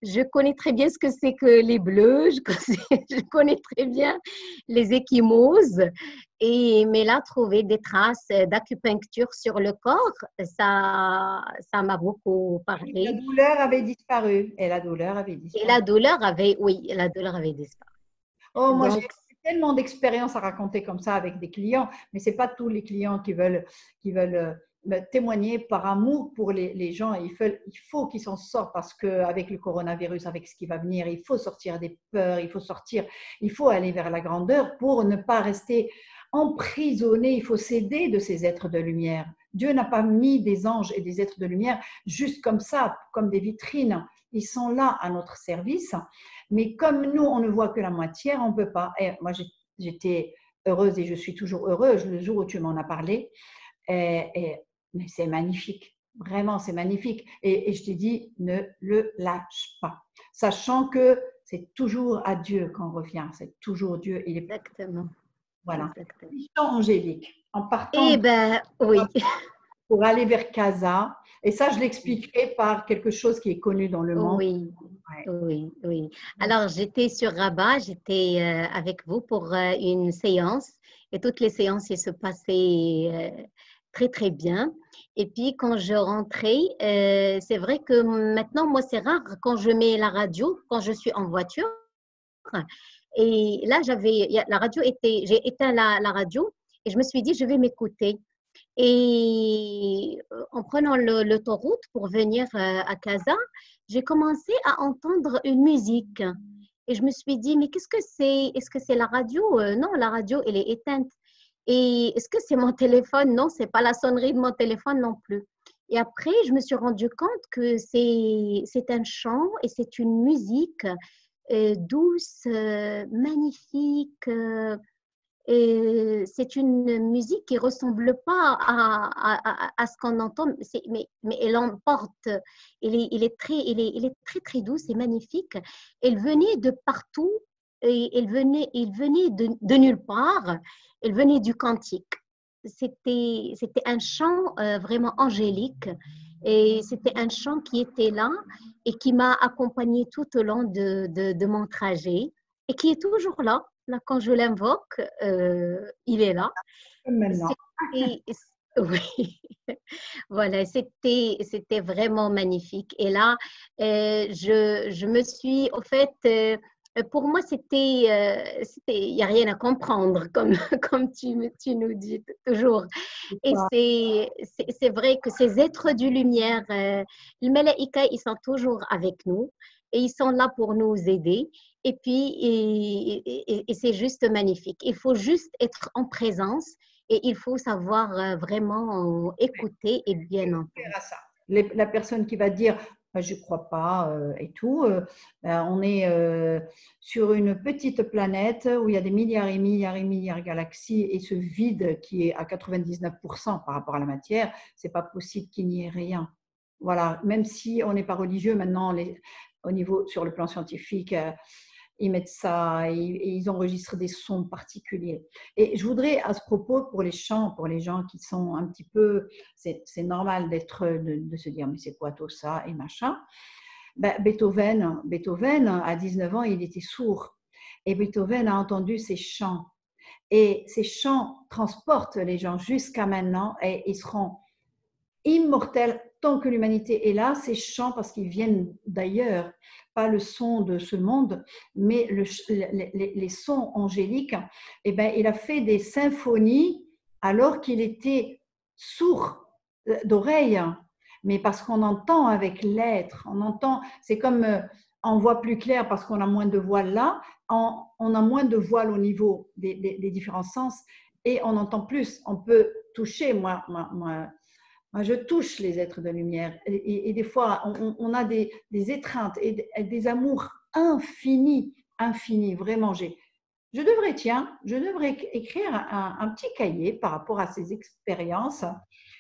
Je connais très bien ce que c'est que les bleus, je connais très bien les ecchymoses. Mais là, trouver des traces d'acupuncture sur le corps, ça m'a beaucoup parlé. La douleur avait disparu. Et la douleur avait disparu. Et la douleur avait disparu. Oh, moi, j'ai tellement d'expériences à raconter comme ça avec des clients, mais ce n'est pas tous les clients qui veulent témoigner par amour pour les gens. Il faut qu'ils s'en sortent parce qu'avec le coronavirus, avec ce qui va venir, il faut sortir des peurs, il faut aller vers la grandeur pour ne pas rester emprisonné. Il faut s'aider de ces êtres de lumière. Dieu n'a pas mis des anges et des êtres de lumière juste comme ça, comme des vitrines. Ils sont là à notre service. Mais comme nous, on ne voit que la moitié, on ne peut pas. Et moi, j'étais heureuse et je suis toujours heureuse le jour où tu m'en as parlé. Mais c'est magnifique. Vraiment, c'est magnifique. Et je t'ai dit, ne le lâche pas. Sachant que c'est toujours à Dieu qu'on revient. C'est toujours Dieu. Exactement. Voilà. Exactement. Angélique, en partant oui. pour aller vers Casa. Et ça, je l'expliquerai par quelque chose qui est connu dans le monde. Oui, ouais. Oui. Alors, j'étais sur Rabat, j'étais avec vous pour une séance. Et toutes les séances, elles se passaient très, très bien. Et puis, quand je rentrais, c'est vrai que maintenant, moi, c'est rare quand je mets la radio, quand je suis en voiture. Et là, j'ai éteint la radio et je me suis dit, je vais m'écouter. Et en prenant l'autoroute pour venir à Casa, j'ai commencé à entendre une musique. Et je me suis dit, mais qu'est-ce que c'est? Est-ce que c'est la radio? Non, la radio, elle est éteinte. Et est-ce que c'est mon téléphone? Non, ce n'est pas la sonnerie de mon téléphone non plus. Et après, je me suis rendu compte que c'est un chant et c'est une musique douce, magnifique. c'est une musique qui ressemble pas à ce qu'on entend, mais elle emporte. Il est très très douce et magnifique. Elle venait de partout, et il venait de nulle part. Elle venait du cantique. C'était un chant vraiment angélique, et c'était un chant qui était là et qui m'a accompagnée tout au long de mon trajet, et qui est toujours là. Là, quand je l'invoque, il est là. Maintenant. Oui, voilà, c'était vraiment magnifique. Et là, je me suis, au fait, pour moi, il n'y a rien à comprendre, comme tu nous dis toujours. Et c'est vrai que ces êtres de lumière, les Malaïka, ils sont toujours avec nous et ils sont là pour nous aider. Et puis, et c'est juste magnifique. Il faut juste être en présence et il faut savoir vraiment écouter et bien entendre. La personne qui va dire je ne crois pas et tout, on est sur une petite planète où il y a des milliards et milliards et milliards de galaxies, et ce vide qui est à 99% par rapport à la matière, ce n'est pas possible qu'il n'y ait rien. Voilà, même si on n'est pas religieux maintenant, au niveau sur le plan scientifique, ils mettent ça et ils enregistrent des sons particuliers. Et je voudrais, à ce propos, pour les chants, pour les gens qui sont un petit peu, c'est normal de se dire mais c'est quoi tout ça et machin. Ben, Beethoven, à 19 ans, il était sourd, et Beethoven a entendu ces chants, et ces chants transportent les gens jusqu'à maintenant, et ils seront immortels tant que l'humanité est là. Ces chants, parce qu'ils viennent d'ailleurs, pas le son de ce monde, mais les sons angéliques. Eh bien, il a fait des symphonies alors qu'il était sourd d'oreille, mais parce qu'on entend avec l'être, on entend, c'est comme on voit plus clair parce qu'on a moins de voile là, on a moins de voile au niveau des différents sens, et on entend plus, on peut toucher. Moi, je touche les êtres de lumière, et des fois, on a des étreintes et des amours infinis, vraiment. Je devrais écrire un petit cahier par rapport à ces expériences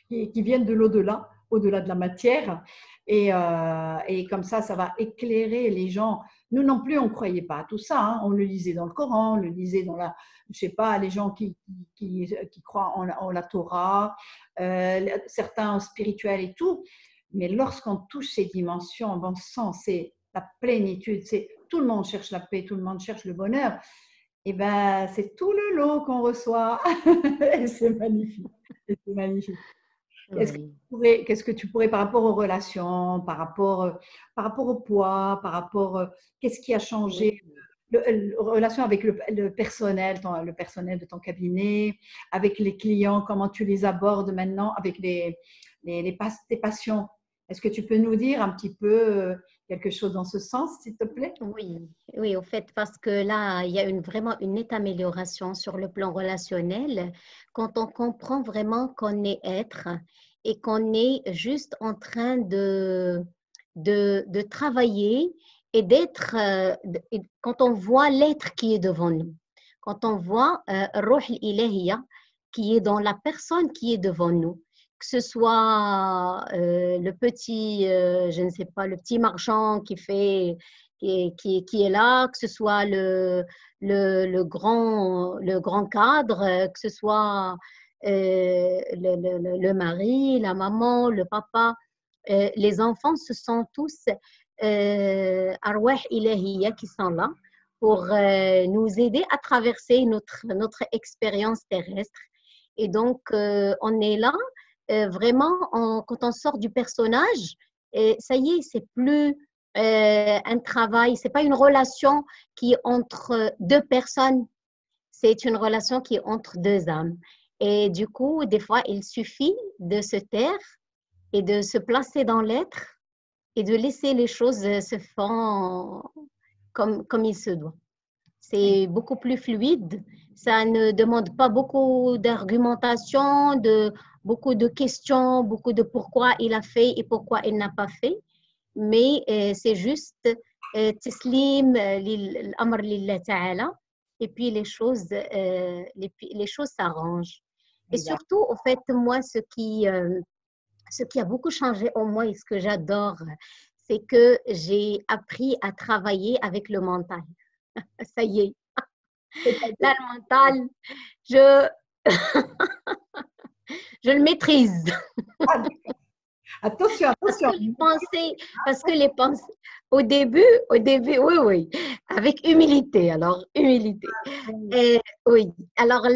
qui viennent de l'au-delà, au-delà de la matière, et comme ça va éclairer les gens. Nous non plus, on ne croyait pas à tout ça, hein. On le lisait dans le Coran, on le lisait dans je sais pas, les gens qui croient en la Torah, certains spirituels et tout, mais lorsqu'on touche ces dimensions, bon sang, c'est la plénitude, tout le monde cherche la paix, tout le monde cherche le bonheur, et ben c'est tout le lot qu'on reçoit. Et c'est magnifique. C'est magnifique. Qu'est-ce que tu pourrais, par rapport aux relations, par rapport au poids, par rapport, qu'est-ce qui a changé, relation avec le personnel de ton cabinet, avec les clients, comment tu les abordes maintenant, avec tes patients? Est-ce que tu peux nous dire un petit peu quelque chose dans ce sens, s'il te plaît? Oui, au fait, parce que là, il y a vraiment une nette amélioration sur le plan relationnel quand on comprend vraiment qu'on est être et qu'on est juste en train de travailler et d'être, quand on voit l'être qui est devant nous, quand on voit Ruh al-Ilahiyya qui est dans la personne qui est devant nous, que ce soit le petit, je ne sais pas, le petit marchand qui est là, que ce soit le grand cadre, que ce soit le mari, la maman, le papa, les enfants, ce sont tous arwah ilahiyya qui sont là pour nous aider à traverser notre expérience terrestre. Et donc, on est là vraiment, quand on sort du personnage, ça y est, c'est plus un travail, c'est pas une relation qui est entre deux personnes, c'est une relation qui est entre deux âmes. Et du coup, des fois, il suffit de se taire et de se placer dans l'être et de laisser les choses se faire comme il se doit. C'est beaucoup plus fluide. Ça ne demande pas beaucoup d'argumentation, beaucoup de questions, beaucoup de pourquoi il a fait et pourquoi il n'a pas fait. Mais c'est juste taslim l'amr lillah ta'ala. et puis les choses s'arrangent. Et surtout, au fait, moi, ce qui a beaucoup changé en moi et ce que j'adore, c'est que j'ai appris à travailler avec le mental. Ça y est. Là, le mental, je le maîtrise. Attention, attention. Parce que les pensées, au début, oui, avec humilité, alors, humilité. Oui, alors,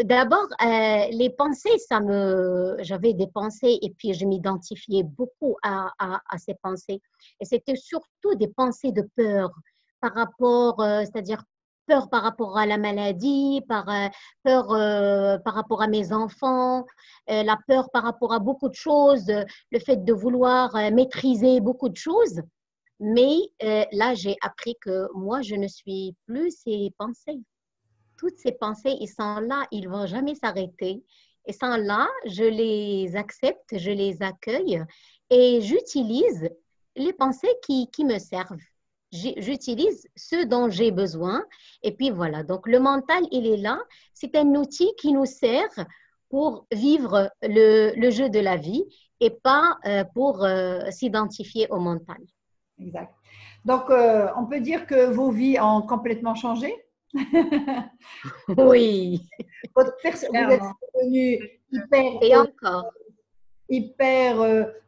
d'abord, les pensées, j'avais des pensées et puis je m'identifiais beaucoup à ces pensées. Et c'était surtout des pensées de peur par rapport, c'est-à-dire peur par rapport à la maladie, peur par rapport à mes enfants, la peur par rapport à beaucoup de choses, le fait de vouloir maîtriser beaucoup de choses. Mais là, j'ai appris que moi, je ne suis plus ces pensées. Toutes ces pensées, ils sont là, ils ne vont jamais s'arrêter. Ils sont là, je les accepte, je les accueille et j'utilise les pensées qui me servent. J'utilise ce dont j'ai besoin. Et puis voilà, donc le mental, il est là. C'est un outil qui nous sert pour vivre le jeu de la vie et pas pour s'identifier au mental. Exact. Donc, on peut dire que vos vies ont complètement changé. Oui. Vous êtes devenu hyper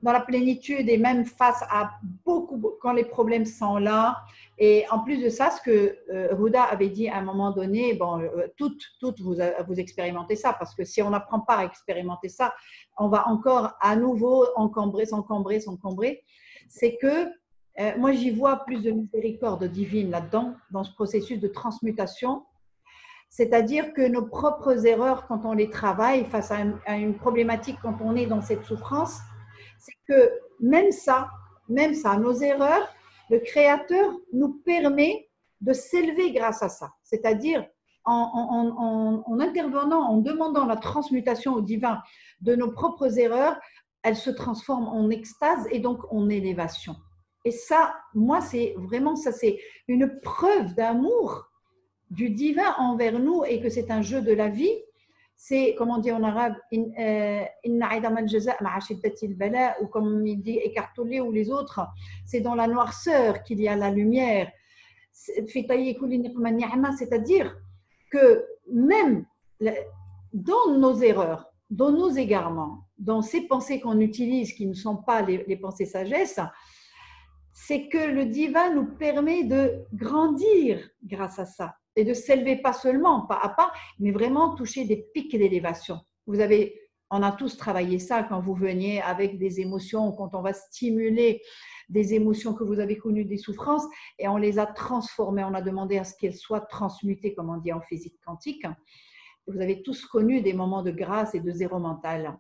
dans la plénitude et même face à beaucoup, quand les problèmes sont là. Et en plus de ça, ce que Huda avait dit à un moment donné, bon, toutes vous expérimentez ça, parce que si on n'apprend pas à expérimenter ça, on va encore à nouveau s'encombrer. C'est que moi, j'y vois plus de miséricorde divine là-dedans, dans ce processus de transmutation. C'est-à-dire que nos propres erreurs, quand on les travaille face à une problématique, quand on est dans cette souffrance, c'est que même ça, nos erreurs, le Créateur nous permet de s'élever grâce à ça. C'est-à-dire en intervenant, en demandant la transmutation au divin de nos propres erreurs, elles se transforment en extase et donc en élévation. Et ça, moi, c'est vraiment ça, c'est une preuve d'amour du divin envers nous et que c'est un jeu de la vie. C'est, comme on dit en arabe, ou comme il dit Eckhart Tolle ou les autres, c'est dans la noirceur qu'il y a la lumière. C'est-à-dire que même dans nos erreurs, dans nos égarements, dans ces pensées qu'on utilise qui ne sont pas les pensées sagesse, c'est que le divin nous permet de grandir grâce à ça et de s'élever pas seulement pas à pas, mais vraiment toucher des pics d'élévation. On a tous travaillé ça quand vous veniez avec des émotions, quand on va stimuler des émotions que vous avez connues, des souffrances, et on les a transformées, on a demandé à ce qu'elles soient transmutées, comme on dit en physique quantique. Vous avez tous connu des moments de grâce et de zéro mental.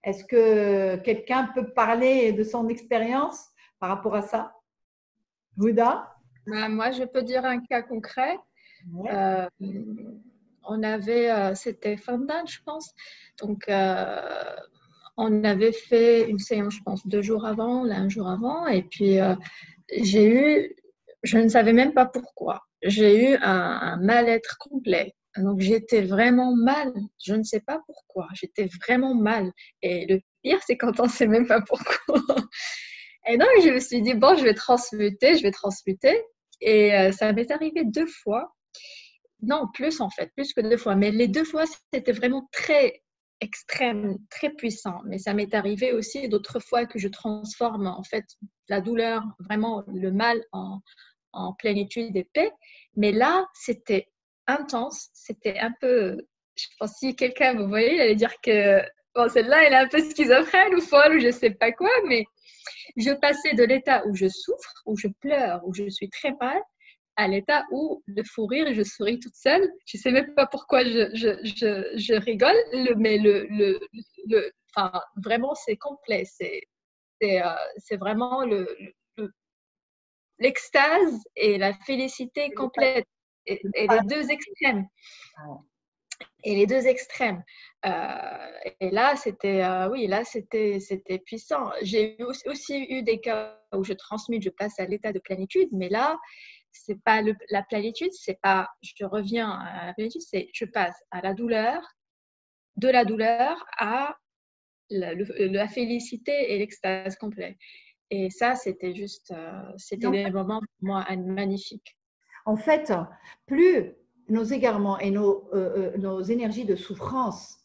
Est-ce que quelqu'un peut parler de son expérience par rapport à ça? Huda? Moi, je peux dire un cas concret. Ouais. C'était fin d'année, je pense. Donc, on avait fait une séance, je pense, 2 jours avant, là, 1 jour avant. Et puis, je ne savais même pas pourquoi. J'ai eu un mal-être complet. Donc, j'étais vraiment mal. Je ne sais pas pourquoi. J'étais vraiment mal. Et le pire, c'est quand on ne sait même pas pourquoi. Et donc, je me suis dit, bon, je vais transmuter. Et ça m'est arrivé 2 fois. Non, plus en fait, plus que 2 fois. Mais les 2 fois, c'était vraiment très extrême, très puissant. Mais ça m'est arrivé aussi d'autres fois que je transforme en fait la douleur, vraiment le mal en plénitude et paix. Mais là, c'était intense. C'était un peu, je pense si quelqu'un me voyait, il allait dire que bon, celle-là, elle est un peu schizophrène ou folle ou je ne sais pas quoi. Mais je passais de l'état où je souffre, où je pleure, où je suis très mal, à l'état où le fou rire et je souris toute seule. Je ne sais même pas pourquoi je rigole, mais enfin, vraiment, c'est complet. C'est vraiment l'extase et la félicité complète et les deux extrêmes. et les deux extrêmes. Et là, c'était oui, là, c'était puissant. J'ai aussi eu des cas où je transmute, je passe à l'état de plénitude, mais là, c'est pas la plénitude, c'est pas je reviens à la plénitude, c'est je passe à la douleur, de la douleur à la félicité et l'extase complète. Et ça, c'était juste, c'était des moments pour moi magnifiques. En fait, plus nos égarements et nos énergies de souffrance,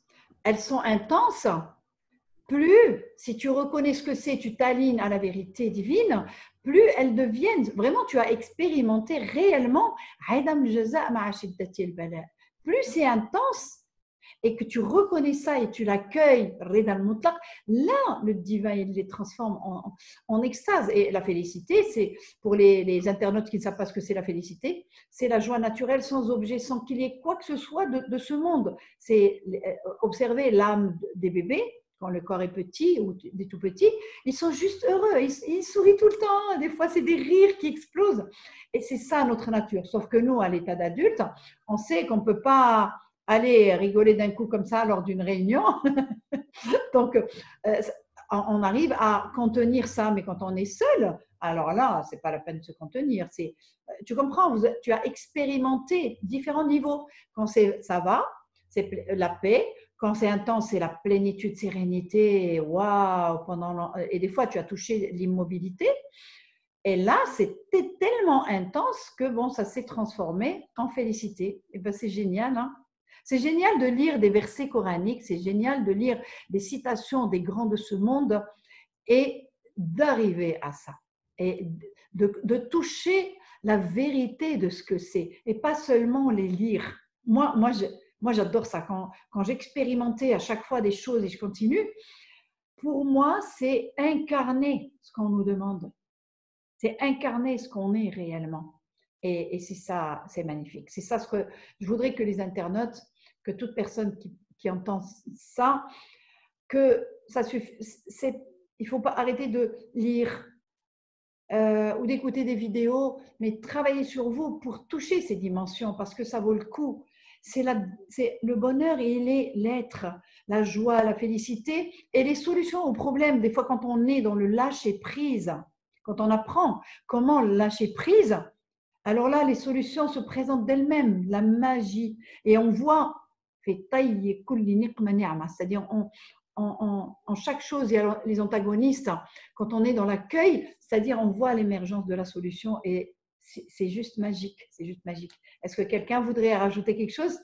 elles sont intenses, plus, si tu reconnais ce que c'est, tu t'alignes à la vérité divine, plus elles deviennent, vraiment, tu as expérimenté réellement, plus c'est intense, et que tu reconnais ça et tu l'accueilles, là, le divin, il les transforme en extase. Et la félicité, c'est pour les internautes qui ne savent pas ce que c'est la félicité, c'est la joie naturelle sans objet, sans qu'il y ait quoi que ce soit de ce monde. C'est observer l'âme des bébés, quand le corps est petit ou des tout petits, ils sont juste heureux, ils sourient tout le temps, des fois c'est des rires qui explosent. Et c'est ça notre nature. Sauf que nous, à l'état d'adulte, on sait qu'on ne peut pas aller rigoler d'un coup comme ça lors d'une réunion. Donc, on arrive à contenir ça, mais quand on est seul, alors là, ce n'est pas la peine de se contenir. Tu comprends, tu as expérimenté différents niveaux. Quand ça va, c'est la paix. Quand c'est intense, c'est la plénitude, sérénité. Waouh! Et des fois, tu as touché l'immobilité. Et là, c'était tellement intense que bon, ça s'est transformé en félicité. Et ben, c'est génial, hein? C'est génial de lire des versets coraniques, c'est génial de lire des citations des grands de ce monde et d'arriver à ça. Et de toucher la vérité de ce que c'est et pas seulement les lire. Moi j'adore ça. Quand j'expérimentais à chaque fois des choses et je continue, pour moi, c'est incarner ce qu'on nous demande. C'est incarner ce qu'on est réellement. Et c'est ça, c'est magnifique. C'est ça ce que je voudrais que les internautes, que toute personne qui entend ça, que ça suffit. Il ne faut pas arrêter de lire ou d'écouter des vidéos, mais travailler sur vous pour toucher ces dimensions parce que ça vaut le coup. C'est le bonheur et il est l'être, la joie, la félicité et les solutions aux problèmes. Des fois, quand on est dans le lâcher prise, quand on apprend comment lâcher prise, alors là, les solutions se présentent d'elles-mêmes, la magie. Et on voit, c'est-à-dire en chaque chose, il y a les antagonistes. Quand on est dans l'accueil, c'est-à-dire on voit l'émergence de la solution et c'est juste magique. C'est juste magique. Est-ce que quelqu'un voudrait rajouter quelque chose?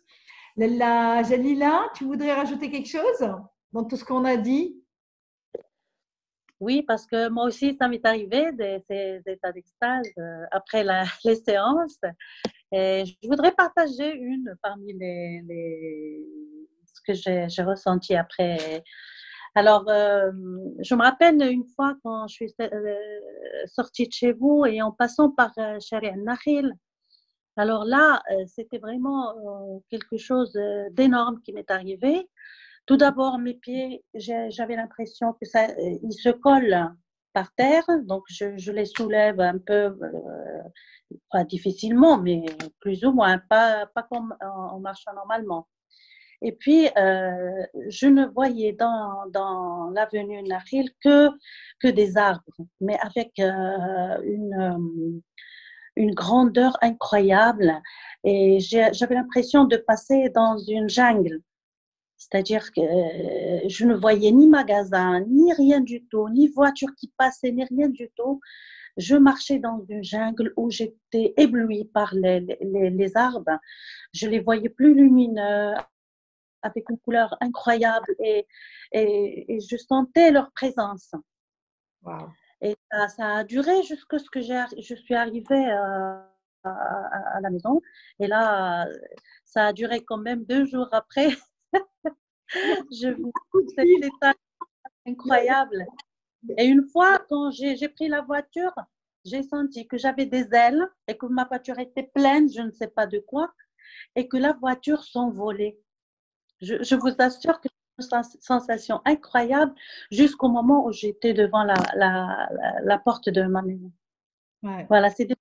Lalla Jalila, tu voudrais rajouter quelque chose dans tout ce qu'on a dit? Oui, parce que moi aussi, ça m'est arrivé ces états d'extase après les séances. Et je voudrais partager une parmi ce que j'ai ressenti après. Alors, je me rappelle une fois quand je suis sortie de chez vous et en passant par Sharia Nakhil. Alors là, c'était vraiment quelque chose d'énorme qui m'est arrivé. Tout d'abord, mes pieds, j'avais l'impression que ils se collent par terre, donc je les soulève un peu, pas difficilement, mais plus ou moins, pas comme en marchant normalement. Et puis, je ne voyais dans l'avenue Nakhil que des arbres, mais avec une grandeur incroyable. Et j'avais l'impression de passer dans une jungle. C'est-à-dire que je ne voyais ni magasin, ni rien du tout, ni voiture qui passait, ni rien du tout. Je marchais dans une jungle où j'étais éblouie par les arbres. Je les voyais plus lumineux, avec une couleur incroyable et je sentais leur présence. Wow. Et ça a duré jusqu'à ce que je suis arrivée à la maison. Et là, ça a duré quand même 2 jours après. Je vous écoute, cet état incroyable. Et une fois, quand j'ai pris la voiture, j'ai senti que j'avais des ailes et que ma voiture était pleine, je ne sais pas de quoi, et que la voiture s'envolait. Je vous assure que c'est une sensation incroyable jusqu'au moment où j'étais devant la porte de ma maison. Ouais. Voilà, c'est des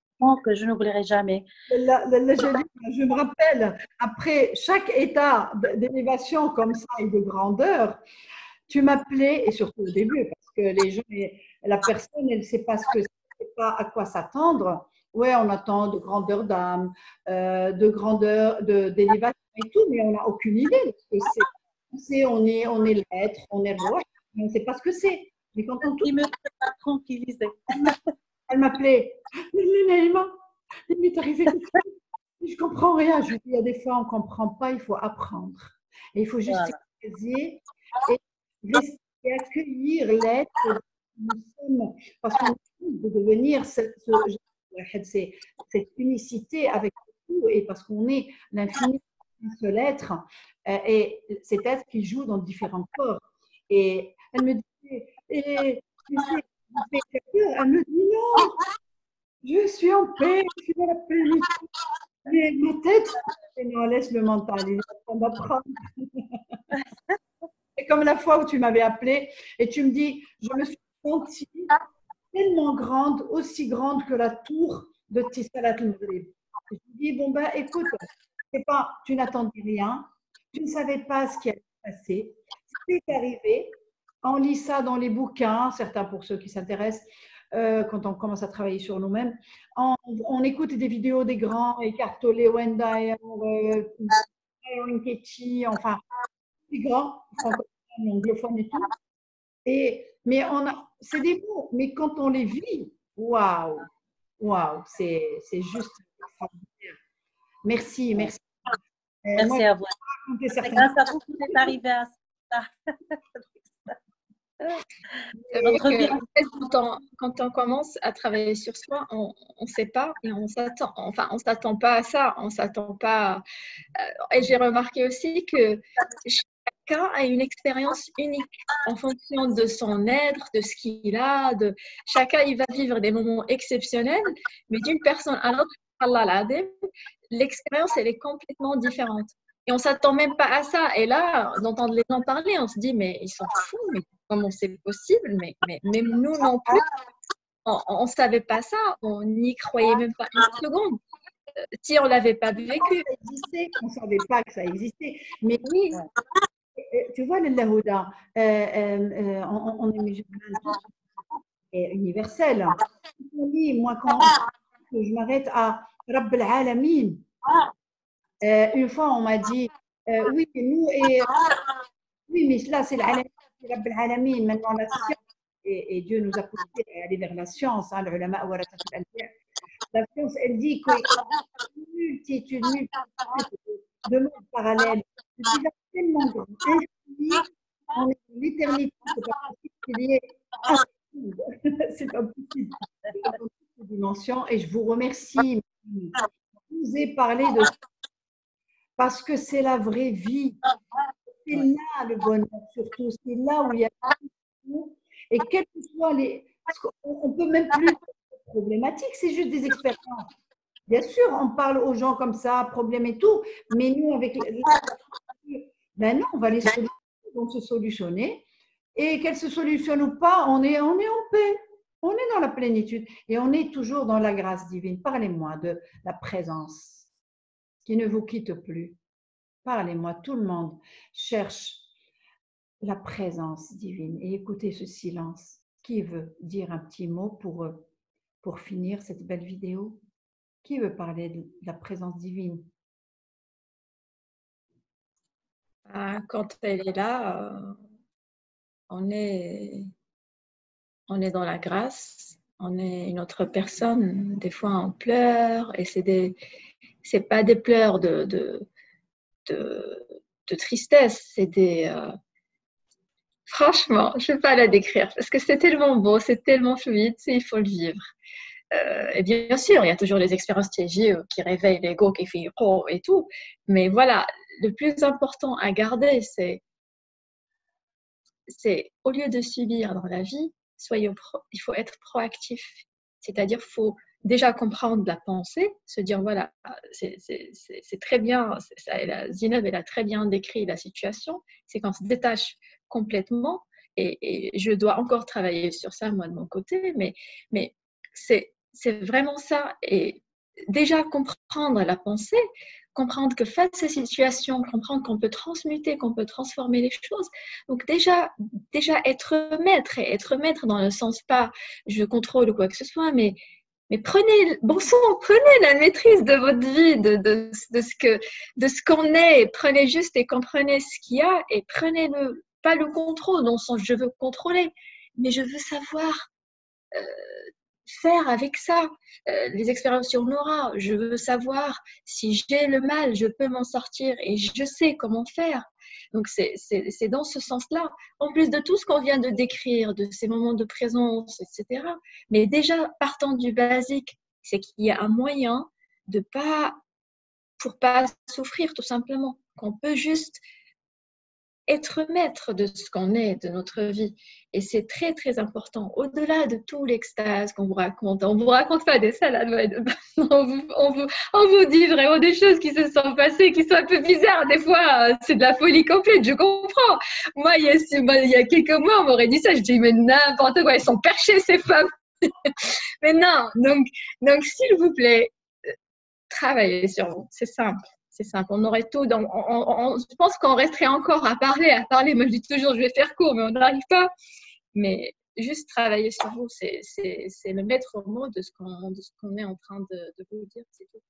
que je n'oublierai jamais. Je me rappelle, après chaque état d'élévation comme ça et de grandeur, tu m'appelais, et surtout au début, parce que les gens, la personne, elle ne sait pas ce que c'est, elle ne sait pas à quoi s'attendre. Ouais, on attend de grandeur d'âme, de grandeur, d'élévation et tout, mais on n'a aucune idée de ce que c'est. On est l'être, on est le roi, on ne sait pas ce que c'est. Mais quand on Il me pas tranquilliser. elle m'appelait, Naïma, il m'est arrivé quelque chose, je ne comprends rien. Je lui dis, il y a des fois, on ne comprend pas, il faut apprendre. Et il faut juste s'exposer et rester, accueillir l'être que nous sommes. Parce qu'on a envie de devenir cette unicité avec tout, et parce qu'on est l'infini d'un seul être, et cet être qui joue dans différents corps. Et elle me disait, et tu sais, elle me dit non, je suis en paix, je suis dans la plénitude. Mais ma tête, non, laisse le mental, il est en train d'apprendre. C'est comme la fois où tu m'avais appelé et tu me dis, je me suis sentie tellement grande, aussi grande que la tour de Tissalat al-Maghrib. Je me dis, bon ben écoute, c'est pas, tu n'attendais rien, tu ne savais pas ce qui allait se passer, c'est arrivé. On lit ça dans les bouquins, certains pour ceux qui s'intéressent, quand on commence à travailler sur nous-mêmes. On écoute des vidéos des grands, Eckhart-Tolle, Wendy, Nkechi, enfin, des grands, francophones, anglophones et tout. Mais c'est des mots, mais quand on les vit, waouh, c'est juste extraordinaire. Merci, merci. Merci moi, à vous. C'est grâce à vous que vous êtes arrivé à ça. C'est vrai que quand on commence à travailler sur soi, on ne sait pas et on s'attend pas à ça, on s'attend pas. Et j'ai remarqué aussi que chacun a une expérience unique en fonction de son être, de ce qu'il a. Chacun, il va vivre des moments exceptionnels, mais d'une personne à l'autre, l'expérience, elle est complètement différente. Et on ne s'attend même pas à ça. Et là, d'entendre les gens parler, on se dit, mais ils sont fous, mais comment c'est possible? Mais même nous non plus, on ne savait pas ça, on n'y croyait même pas une seconde. Si on ne l'avait pas vécu. On ne savait pas que ça existait. Mais oui, tu vois, le Lahouda, on est musulmans universel. Moi, quand je m'arrête à Rabb al-Alamin, une fois, on m'a dit, oui, nous, oui, mais là, c'est l'Alamin, c'est Rabb al-Alamin. Maintenant, la science, et Dieu nous a poussé à aller vers la science, hein, le ulama warathat al-anbiya. La science, elle dit qu'il y a une multitude de mondes parallèles. C'est déjà tellement grand, infini, on est dans l'éternité, c'est pas possible qu'il y ait c'est pas possible. Dans toutes ces dimensions, et je vous remercie. Je vous ai parlé de ça parce que c'est la vraie vie. C'est là le bonheur, surtout. C'est là où il y a tout. Et quels que soient les. On ne peut même plus être problématique, c'est juste des expériences. Bien sûr, on parle aux gens comme ça, problème et tout, mais nous, avec. Ben non, on va les solutionner, vont se solutionner. Et qu'elles se solutionnent ou pas, on est en paix. On est dans la plénitude et on est toujours dans la grâce divine. Parlez-moi de la présence qui ne vous quitte plus. Parlez-moi, tout le monde cherche la présence divine. Et écoutez ce silence. Qui veut dire un petit mot pour finir cette belle vidéo? Qui veut parler de la présence divine? Quand elle est là, on est dans la grâce, on est une autre personne. Des fois, on pleure et c'est pas des pleurs de tristesse, c'est des. Franchement, je ne vais pas la décrire parce que c'est tellement beau, c'est tellement fluide, il faut le vivre. Et bien sûr, il y a toujours les expériences qui réveillent l'ego, qui fait oh et tout. Mais voilà, le plus important à garder, c'est au lieu de subir dans la vie, il faut être proactif. C'est-à-dire, il faut déjà comprendre la pensée, se dire voilà, c'est très bien, Zineb, elle a très bien décrit la situation, c'est qu'on se détache complètement et je dois encore travailler sur ça, moi, de mon côté, mais c'est c'est vraiment ça. Et déjà comprendre la pensée, comprendre que face à ces situations, comprendre qu'on peut transmuter, qu'on peut transformer les choses. Donc déjà être maître, et être maître dans le sens pas je contrôle ou quoi que ce soit, mais prenez, bon sang, prenez la maîtrise de votre vie, de ce qu'on est, prenez juste et comprenez ce qu'il y a, et prenez pas le contrôle dans le sens je veux contrôler, mais je veux savoir faire avec ça. Les expériences sur Nora, je veux savoir si j'ai le mal, je peux m'en sortir et je sais comment faire. Donc c'est dans ce sens-là, en plus de tout ce qu'on vient de décrire, de ces moments de présence, etc. Mais déjà, partant du basique, c'est qu'il y a un moyen pour pas souffrir tout simplement, qu'on peut juste être maître de ce qu'on est, de notre vie. Et c'est très, très important. Au-delà de tout l'extase qu'on vous raconte, on ne vous raconte pas des salades, on vous dit vraiment des choses qui se sont passées, qui sont un peu bizarres. Des fois, c'est de la folie complète, je comprends. Moi, il y a quelques mois, on m'aurait dit ça, je dis, mais n'importe quoi, elles sont perchées, ces femmes. Mais non, donc s'il vous plaît, travaillez sur vous, c'est simple. C'est simple, on aurait tout. Je pense qu'on resterait encore à parler. Moi, je dis toujours, je vais faire court, mais on n'arrive pas. Mais juste travailler sur vous, c'est le maître mot de ce qu'on est en train de vous dire. C'est tout.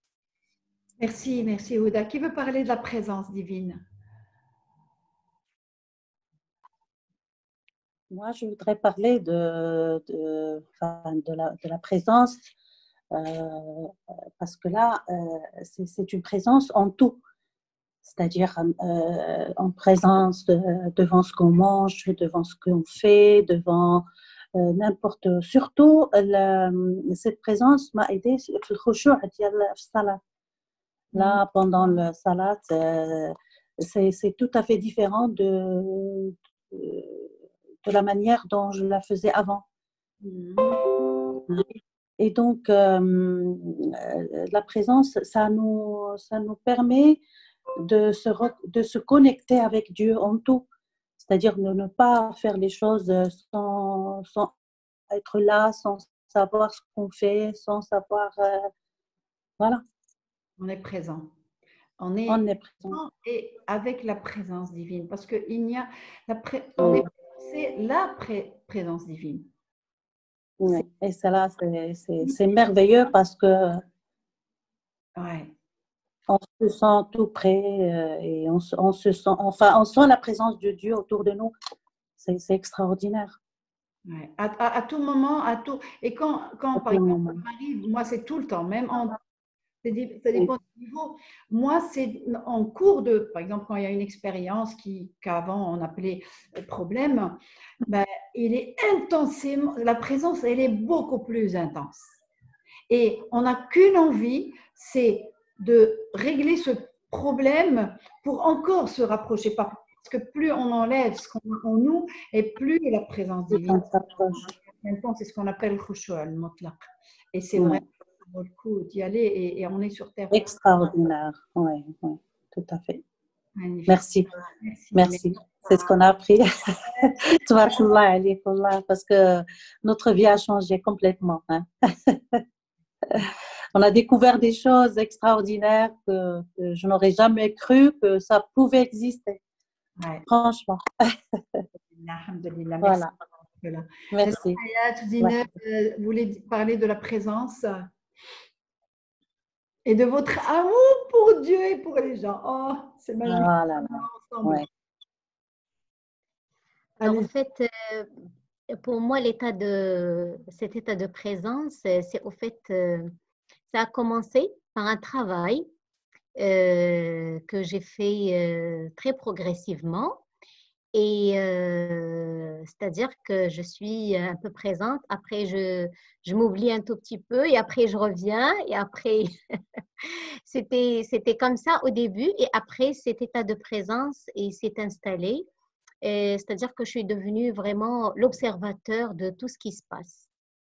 Merci, Ouda. Qui veut parler de la présence divine? Moi, je voudrais parler de la présence. Parce que là, c'est une présence en tout, c'est-à-dire en présence devant ce qu'on mange, devant ce qu'on fait, devant n'importe. Surtout, cette présence m'a aidé sur le khushu' ديال الصلاة. Là, pendant le salat, c'est tout à fait différent de la manière dont je la faisais avant. Et donc, la présence, ça nous permet de se connecter avec Dieu en tout. C'est-à-dire de ne pas faire les choses sans être là, sans savoir ce qu'on fait, sans savoir… voilà. On est présent. On est présent. Et avec la présence divine. Parce qu'il y a… c'est la présence divine. Oui, et cela, c'est merveilleux parce que on se sent tout près et on se sent, enfin, on sent la présence de Dieu autour de nous. C'est extraordinaire. Ouais. À tout moment, et quand par exemple, ça m'arrive, moi c'est tout le temps, même ça dépend du niveau. Moi, c'est en cours par exemple, quand il y a une expérience qu'avant on appelait problème, ben, il est intensément, la présence, elle est beaucoup plus intense. Et on n'a qu'une envie, c'est de régler ce problème pour encore se rapprocher. Parce que plus on enlève ce qu'on a en nous, et plus la présence divine s'approche. C'est ce qu'on appelle le khushu' al-mutlaq. Et c'est vrai. Ça vaut le coup d'y aller et on est sur terre. Extraordinaire, oui, tout à fait. Magnifique. Merci. C'est ce qu'on a appris. Parce que notre vie a changé complètement. Hein. On a découvert des choses extraordinaires que je n'aurais jamais cru que ça pouvait exister. Ouais. Franchement. Voilà. Merci. Vous voulez parler de la présence et de votre amour pour Dieu et pour les gens. Oh, c'est magnifique. Ah là là. Ouais. Alors, en fait, pour moi, cet état de présence, c'est au fait, ça a commencé par un travail que j'ai fait très progressivement. Et c'est-à-dire que je suis un peu présente, après je m'oublie un tout petit peu et après je reviens et après c'était comme ça au début et après cet état de présence s'est installé. C'est-à-dire que je suis devenue vraiment l'observateur de tout ce qui se passe.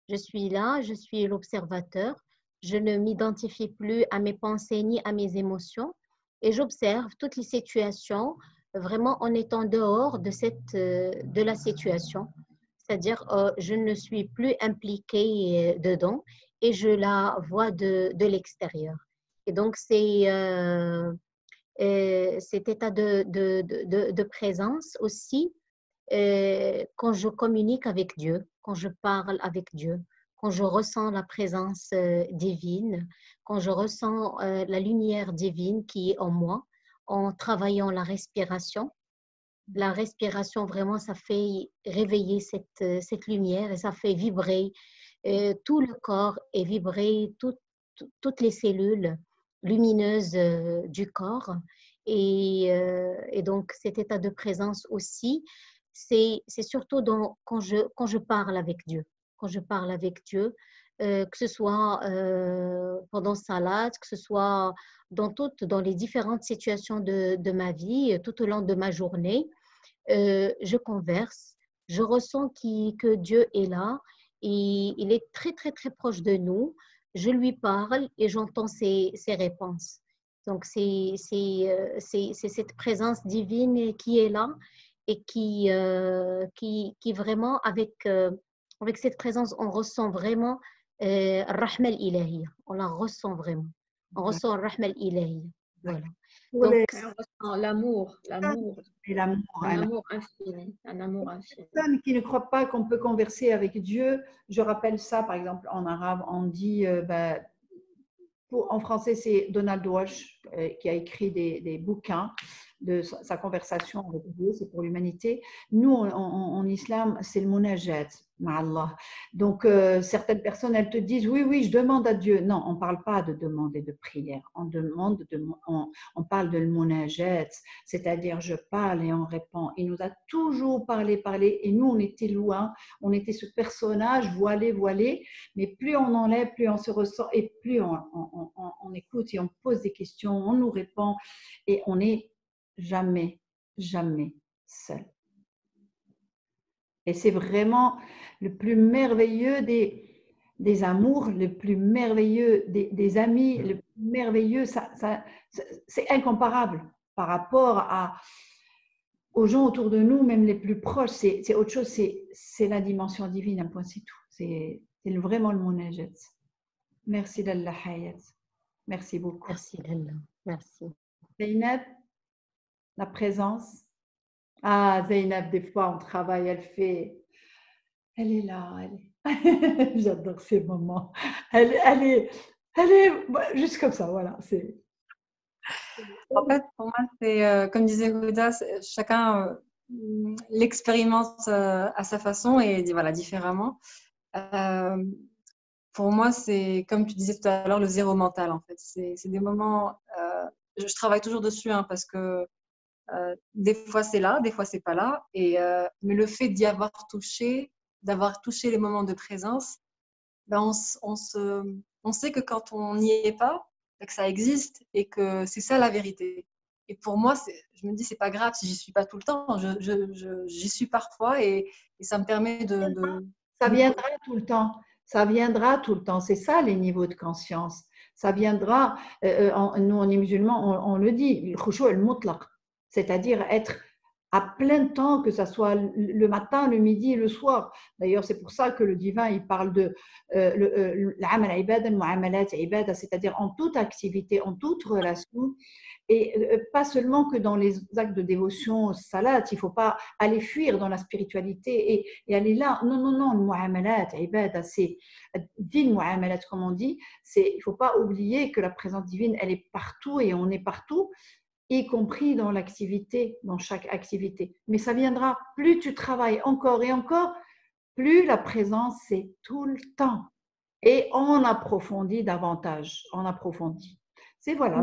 Je suis là, je suis l'observateur, je ne m'identifie plus à mes pensées ni à mes émotions et j'observe toutes les situations vraiment en étant dehors de la situation. C'est-à-dire, je ne suis plus impliquée dedans et je la vois de l'extérieur. Et donc, c'est cet état de présence aussi quand je communique avec Dieu, quand je parle avec Dieu, quand je ressens la présence divine, quand je ressens la lumière divine qui est en moi, en travaillant la respiration. La respiration, vraiment, ça fait réveiller cette lumière et ça fait vibrer tout le corps et vibrer toutes les cellules lumineuses du corps. Et donc, cet état de présence aussi, c'est surtout quand je parle avec Dieu. Quand je parle avec Dieu, que ce soit pendant salat, que ce soit dans les différentes situations de ma vie, tout au long de ma journée, je converse, je ressens que Dieu est là et il est très, très, très proche de nous. Je lui parle et j'entends ses réponses. Donc, c'est cette présence divine qui est là et qui vraiment, avec cette présence, on ressent vraiment Rahma al-Ilahi. On la ressent vraiment. On ressent Rahma al-Ilahi. Voilà. Pour les On ressent l'amour, et l'amour, un amour infini, un amour infini. personnes qui ne croient pas qu'on peut converser avec Dieu, je rappelle ça, par exemple, en arabe, on dit, en français, c'est Donald Walsh qui a écrit des bouquins de sa conversation avec Dieu, c'est pour l'humanité. Nous, en islam, c'est le munajat, ma'Allah. Donc, certaines personnes, elles te disent, oui, oui, je demande à Dieu. Non, on ne parle pas de demander de prière, on parle de le munajat, c'est-à-dire je parle et on répond. Il nous a toujours parlé, et nous, on était loin, on était ce personnage voilé, mais plus on enlève, plus on se ressent, et plus on écoute et on pose des questions, on nous répond, et on n'est jamais seul. Et c'est vraiment le plus merveilleux des amours, le plus merveilleux des amis, le plus merveilleux, c'est incomparable par rapport aux gens autour de nous, même les plus proches. C'est autre chose, c'est la dimension divine, un point, c'est tout. C'est vraiment le munajat. Merci d'Allah Hayat. Merci beaucoup. Merci d'Allah. Merci. Zeynep, la présence. Ah, Zeynep, des fois, on travaille, elle est là, j'adore ces moments. Elle est juste comme ça, voilà. En fait, pour moi, c'est comme disait Gouda, chacun l'expérimente à sa façon et voilà, différemment. Pour moi, c'est comme tu disais tout à l'heure, le zéro mental, en fait. C'est des moments, je travaille toujours dessus, hein, parce que des fois c'est là, des fois c'est pas là. Mais le fait d'avoir touché les moments de présence, ben on sait que quand on n'y est pas, que ça existe et que c'est ça la vérité. Et pour moi, je me dis, c'est pas grave si j'y suis pas tout le temps. J'y suis parfois et ça me permet Ça viendra tout le temps. Ça viendra tout le temps. C'est ça les niveaux de conscience. Ça viendra. Nous, on est musulmans, on le dit, le khushu' al-mutlaq, c'est-à-dire être à plein temps, que ce soit le matin, le midi et le soir. D'ailleurs, c'est pour ça que le divin, il parle de l'amal ibada, al-mu'amalat ibada, c'est-à-dire en toute activité, en toute relation, et pas seulement que dans les actes de dévotion, salat. Il ne faut pas aller fuir dans la spiritualité et aller là. Non, le mu'amalat ibada, c'est din mu'amalat, comme on dit. Il ne faut pas oublier que la présence divine, elle est partout et on est partout, y compris dans l'activité, dans chaque activité. Mais ça viendra, plus tu travailles encore et encore, plus la présence, c'est tout le temps. Et on approfondit davantage, on approfondit. C'est voilà,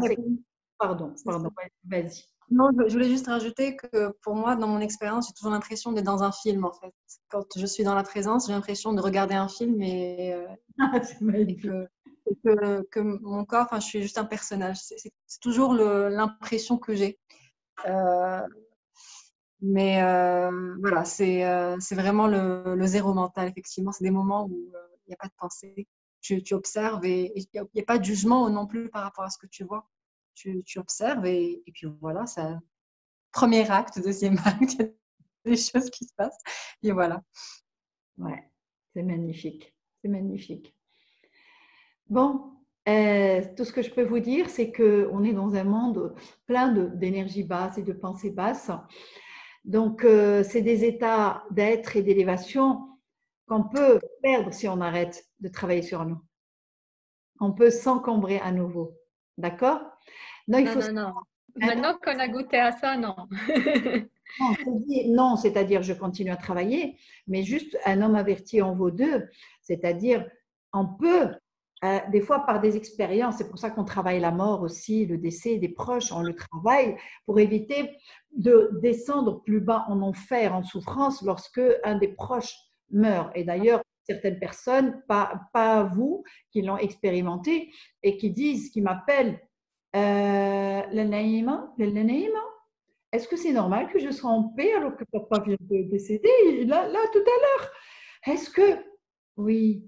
pardon, vas-y. Non, je voulais juste rajouter que pour moi, dans mon expérience, j'ai toujours l'impression d'être dans un film, en fait. Quand je suis dans la présence, j'ai l'impression de regarder un film et que mon corps, enfin, je suis juste un personnage. C'est toujours l'impression que j'ai. Mais voilà, c'est vraiment le zéro mental, effectivement. C'est des moments où il n'y a pas de pensée. Tu observes et il n'y a pas de jugement non plus par rapport à ce que tu vois. Tu observes et puis voilà, ça, premier acte, deuxième acte, il y a des choses qui se passent. Et voilà. Ouais, c'est magnifique. C'est magnifique. Bon, tout ce que je peux vous dire, c'est qu'on est dans un monde plein d'énergie basse et de pensée basse. Donc, c'est des états d'être et d'élévation qu'on peut perdre si on arrête de travailler sur nous. On peut s'encombrer à nouveau. D'accord? Non, il Non, faut. non, non. Maintenant qu'on a goûté à ça, non. Non, c'est-à-dire je continue à travailler, mais juste un homme averti en vaut deux. C'est-à-dire, on peut, des fois par des expériences, c'est pour ça qu'on travaille la mort aussi, le décès des proches, on le travaille pour éviter de descendre plus bas en enfer, en souffrance, lorsque un des proches meurt. Et d'ailleurs, certaines personnes, pas vous, qui l'ont expérimenté et qui disent, qui m'appellent, la naïma, est-ce que c'est normal que je sois en paix alors que papa vient de décéder, là, tout à l'heure? Est-ce que… Oui,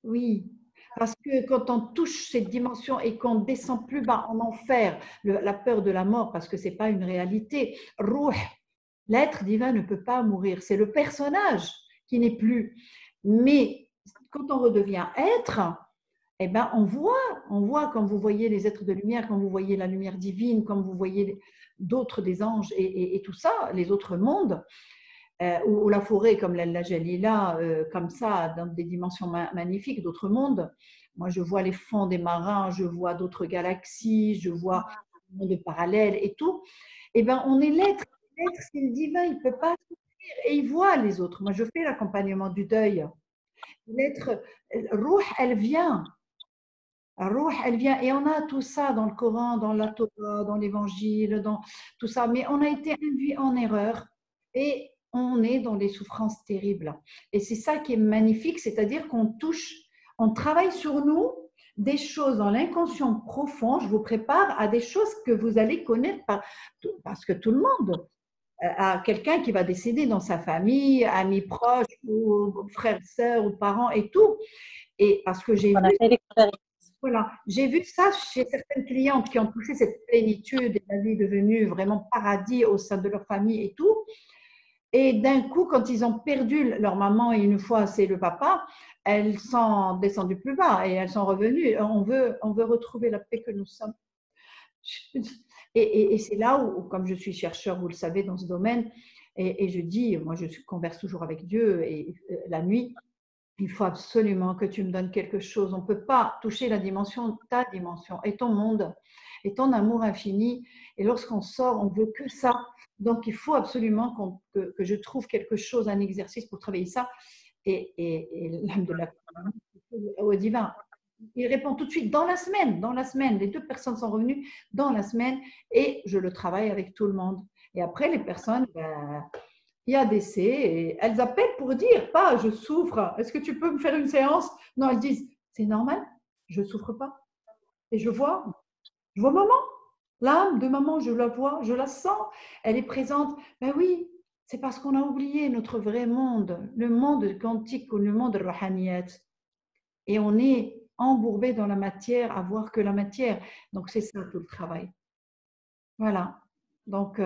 oui. Parce que quand on touche cette dimension et qu'on descend plus bas en enfer, la peur de la mort, parce que ce n'est pas une réalité, Ruh, l'être divin ne peut pas mourir. C'est le personnage qui n'est plus. Mais quand on redevient être, eh ben, on voit quand vous voyez les êtres de lumière, quand vous voyez la lumière divine, quand vous voyez d'autres des anges et tout ça, les autres mondes, ou la forêt comme la Jalila, comme ça, dans des dimensions magnifiques, d'autres mondes. Moi, je vois les fonds des marins, je vois d'autres galaxies, je vois des mondes parallèles et tout. Eh bien, on est l'être, c'est le divin, il ne peut pas souffrir et il voit les autres. Moi, je fais l'accompagnement du deuil. L'être, Ruh, elle vient. Ruh, elle vient, et on a tout ça dans le Coran, dans la Torah, dans l'Évangile, dans tout ça, mais on a été induit en erreur et on est dans des souffrances terribles. Et c'est ça qui est magnifique, c'est-à-dire qu'on touche, on travaille sur nous des choses dans l'inconscient profond. Je vous prépare à des choses que vous allez connaître parce que tout le monde a quelqu'un qui va décéder dans sa famille, amis proches, ou frères, sœurs, ou parents et tout. Et parce que j'ai vu. Voilà, j'ai vu ça chez certaines clientes qui ont touché cette plénitude et la vie devenue vraiment paradis au sein de leur famille et tout. Et d'un coup, quand ils ont perdu leur maman et une fois c'est le papa, elles sont descendues plus bas et elles sont revenues. On veut retrouver la paix que nous sommes. Et c'est là où, comme je suis chercheur, vous le savez, dans ce domaine, et je dis, moi je converse toujours avec Dieu et la nuit, il faut absolument que tu me donnes quelque chose. On ne peut pas toucher la dimension, ta dimension et ton monde et ton amour infini. Et lorsqu'on sort, on veut que ça. Donc, il faut absolument que je trouve quelque chose, un exercice pour travailler ça. Et l'âme de la au divin, il répond tout de suite dans la semaine. Dans la semaine, les deux personnes sont revenues dans la semaine et je le travaille avec tout le monde. Et après, les personnes, il y a décès et elles appellent pour dire, pas je souffre, est-ce que tu peux me faire une séance? Non, elles disent, c'est normal, je ne souffre pas. Et je vois maman, l'âme de maman, je la vois, je la sens, elle est présente. Ben oui, c'est parce qu'on a oublié notre vrai monde, le monde quantique ou le monde rohaniyat. Et on est embourbé dans la matière à voir que la matière. Donc c'est ça tout le travail. Voilà. Donc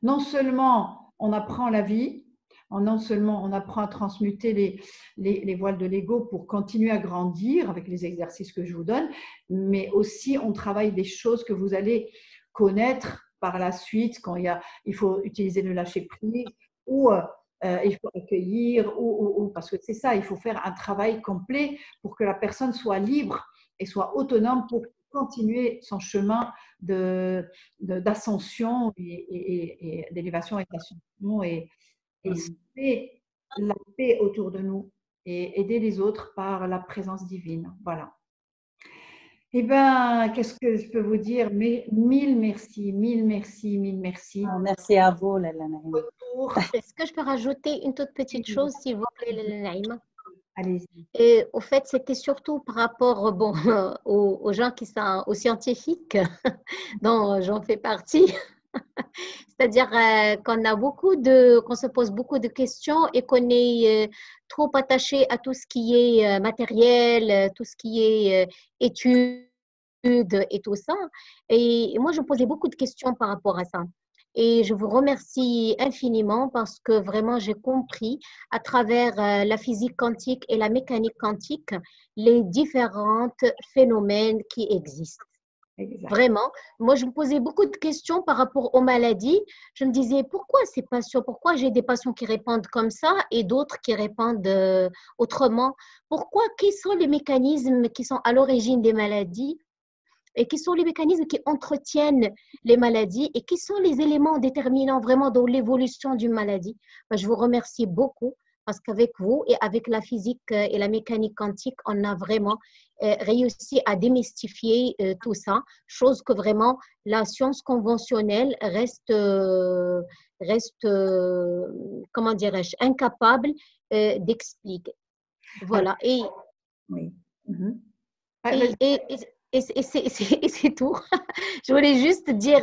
non seulement on apprend la vie, non seulement on apprend à transmuter les voiles de l'ego pour continuer à grandir avec les exercices que je vous donne, mais aussi on travaille des choses que vous allez connaître par la suite quand il faut utiliser le lâcher-prise ou il faut accueillir, parce que c'est ça, il faut faire un travail complet pour que la personne soit libre et soit autonome pour continuer son chemin d'ascension et d'élévation et d'ascension et sauver la paix autour de nous et aider les autres par la présence divine. Voilà. Eh bien, qu'est-ce que je peux vous dire? Mais mille merci, mille merci, mille merci. Merci à vous, Lala. Est-ce que je peux rajouter une toute petite chose, s'il vous plaît, Naïma? Allez-y. Et au fait, c'était surtout par rapport bon, aux gens qui sont aux scientifiques, dont j'en fais partie. C'est-à-dire qu'on se pose beaucoup de questions et qu'on est trop attaché à tout ce qui est matériel, tout ce qui est études et tout ça. Et moi, je me posais beaucoup de questions par rapport à ça. Et je vous remercie infiniment parce que vraiment j'ai compris à travers la physique quantique et la mécanique quantique les différents phénomènes qui existent. Exact. Vraiment, moi je me posais beaucoup de questions par rapport aux maladies. Je me disais pourquoi ces patients, pourquoi j'ai des patients qui répondent comme ça et d'autres qui répondent autrement? Pourquoi, quels sont les mécanismes qui sont à l'origine des maladies? Et quels sont les mécanismes qui entretiennent les maladies et qui sont les éléments déterminants vraiment dans l'évolution d'une maladie. Je vous remercie beaucoup parce qu'avec vous et avec la physique et la mécanique quantique, on a vraiment réussi à démystifier tout ça, chose que vraiment la science conventionnelle reste comment dirais-je, incapable d'expliquer. Voilà. Oui. Et c'est tout. Je voulais juste dire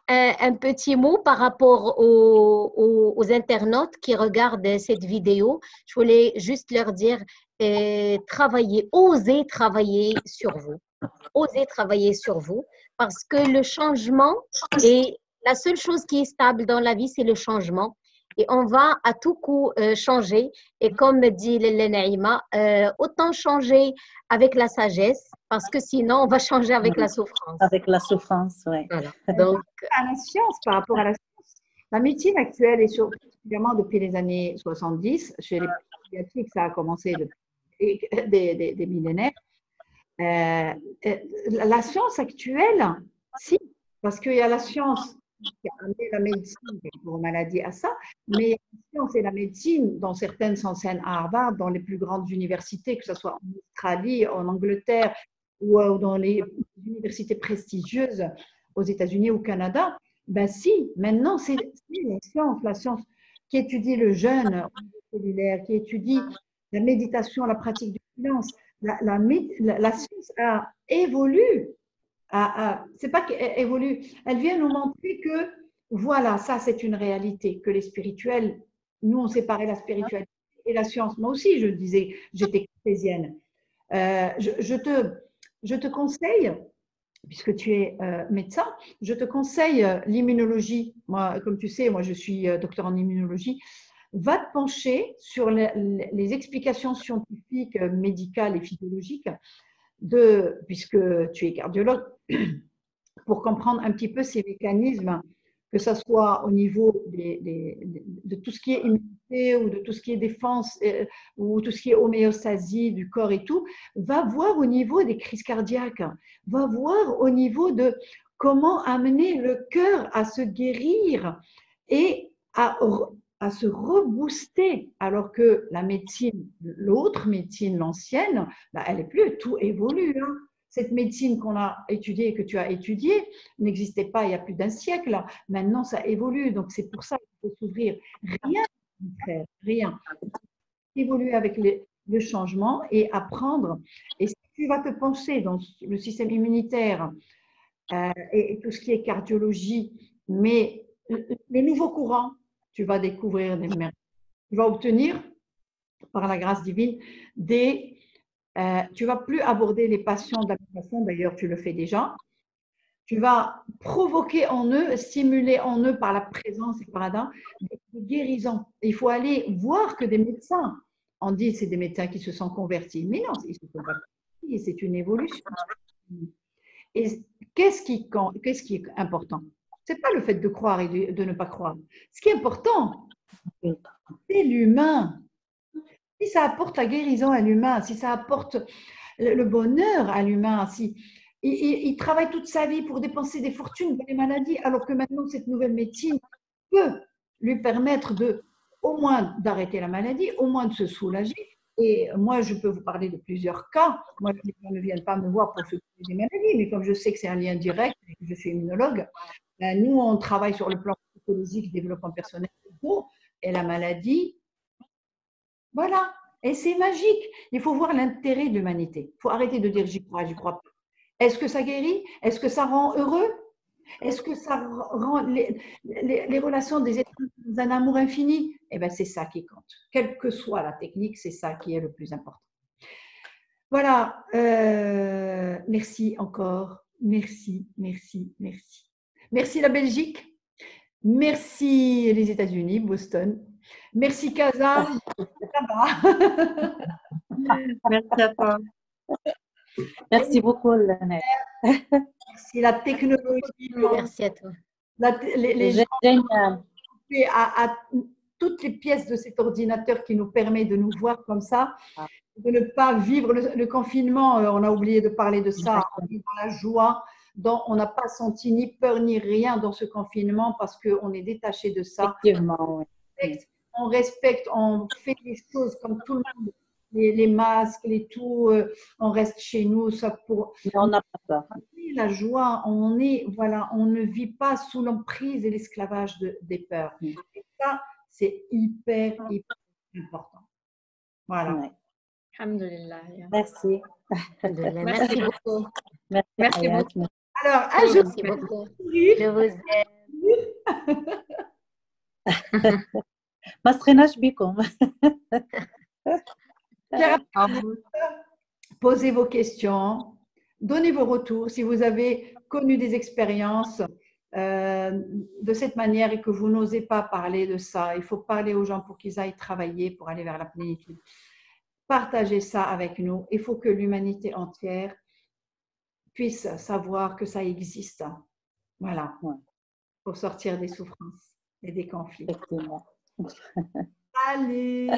un petit mot par rapport aux internautes qui regardent cette vidéo. Je voulais juste leur dire, osez travailler sur vous. Osez travailler sur vous parce que le changement est la seule chose qui est stable dans la vie, c'est le changement. Et on va à tout coup changer. Et comme dit Naïma, autant changer avec la sagesse, parce que sinon, on va changer avec la souffrance. Avec la souffrance, oui. Voilà. Donc, à la science, par rapport à la science, la médecine actuelle, et particulièrement depuis les années 70, chez les pédiatriques, ça a commencé depuis des millénaires. La science actuelle, si, parce qu'il y a la science qui a amené la médecine pour maladies à ça, mais la science et la médecine, dont certaines s'enseignent à Harvard, dans les plus grandes universités, que ce soit en Australie, en Angleterre ou dans les universités prestigieuses aux États-Unis ou au Canada, ben si, maintenant c'est la science qui étudie le jeûne cellulaire, qui étudie la méditation, la pratique du silence. La science a évolué. C'est pas qu'elle évolue, elle vient nous montrer que voilà, ça c'est une réalité, que les spirituels, nous on séparait la spiritualité et la science. Moi aussi, je disais, j'étais cartésienne. Je te conseille, puisque tu es médecin, je te conseille l'immunologie. Moi, comme tu sais, moi je suis docteur en immunologie. Va te pencher sur les explications scientifiques, médicales et physiologiques puisque tu es cardiologue, pour comprendre un petit peu ces mécanismes, que ce soit au niveau de tout ce qui est immunité ou de tout ce qui est défense ou tout ce qui est homéostasie du corps et tout, va voir au niveau des crises cardiaques, va voir au niveau de comment amener le cœur à se guérir et à se rebooster, alors que la médecine, l'autre médecine, l'ancienne, bah, elle n'est plus, tout évolue. Hein. Cette médecine qu'on a étudiée, que tu as étudiée, n'existait pas il y a plus d'un siècle. Maintenant, ça évolue. Donc, c'est pour ça qu'il faut s'ouvrir. Rien, frère, rien. Évoluer avec le changement et apprendre. Et si tu vas te pencher dans le système immunitaire et tout ce qui est cardiologie, mais le nouveau courant, tu vas découvrir des merveilles. Tu vas obtenir, par la grâce divine, tu ne vas plus aborder les patients de la même façon, d'ailleurs tu le fais déjà. Tu vas provoquer en eux, stimuler en eux par la présence et par la des guérisons. Il faut aller voir que des médecins, on dit c'est des médecins qui se sont convertis, mais non, ils se sont pas convertis, c'est une évolution. Et qu'est-ce qui est important? Ce n'est pas le fait de croire et de ne pas croire. Ce qui est important, c'est l'humain. Si ça apporte la guérison à l'humain, si ça apporte le bonheur à l'humain, si il travaille toute sa vie pour dépenser des fortunes pour les maladies, alors que maintenant cette nouvelle médecine peut lui permettre au moins d'arrêter la maladie, au moins de se soulager. Et moi, je peux vous parler de plusieurs cas. Moi, les gens ne viennent pas me voir pour se soulager des maladies, mais comme je sais que c'est un lien direct et que je suis immunologue, nous, on travaille sur le plan psychologique, développement personnel, et la maladie, voilà. Et c'est magique. Il faut voir l'intérêt de l'humanité. Il faut arrêter de dire j'y crois pas. Est-ce que ça guérit? Est-ce que ça rend heureux? Est-ce que ça rend les relations des êtres dans un amour infini? Eh bien, c'est ça qui compte. Quelle que soit la technique, c'est ça qui est le plus important. Voilà. Merci encore. Merci, merci, merci. Merci la Belgique. Merci les États-Unis, Boston. Merci Casa. Merci à toi. Merci beaucoup, Lanette. Merci la technologie. Merci à toi. Les gens Génial. à toutes les pièces de cet ordinateur qui nous permet de nous voir comme ça, de ne pas vivre le confinement. On a oublié de parler de ça. On est dans la joie, on n'a pas senti ni peur ni rien dans ce confinement parce qu'on est détaché de ça. Effectivement, oui. On respecte, on fait les choses comme tout le monde. Les masques, les tout, on reste chez nous. Ça pour. Mais on n'a pas peur. La joie, on ne vit pas sous l'emprise et l'esclavage des peurs. Et ça, c'est hyper important. Voilà. Ouais. Alhamdulillah. Merci. Merci beaucoup. Merci beaucoup. Alors, Merci beaucoup. Je vous aime. ما سخيناش بكم. Posez vos questions, donnez vos retours. Si vous avez connu des expériences de cette manière et que vous n'osez pas parler de ça, il faut parler aux gens pour qu'ils aillent travailler, pour aller vers la plénitude. Partagez ça avec nous. Il faut que l'humanité entière puisse savoir que ça existe. Voilà. Pour sortir des souffrances et des conflits. Effectivement. Allez.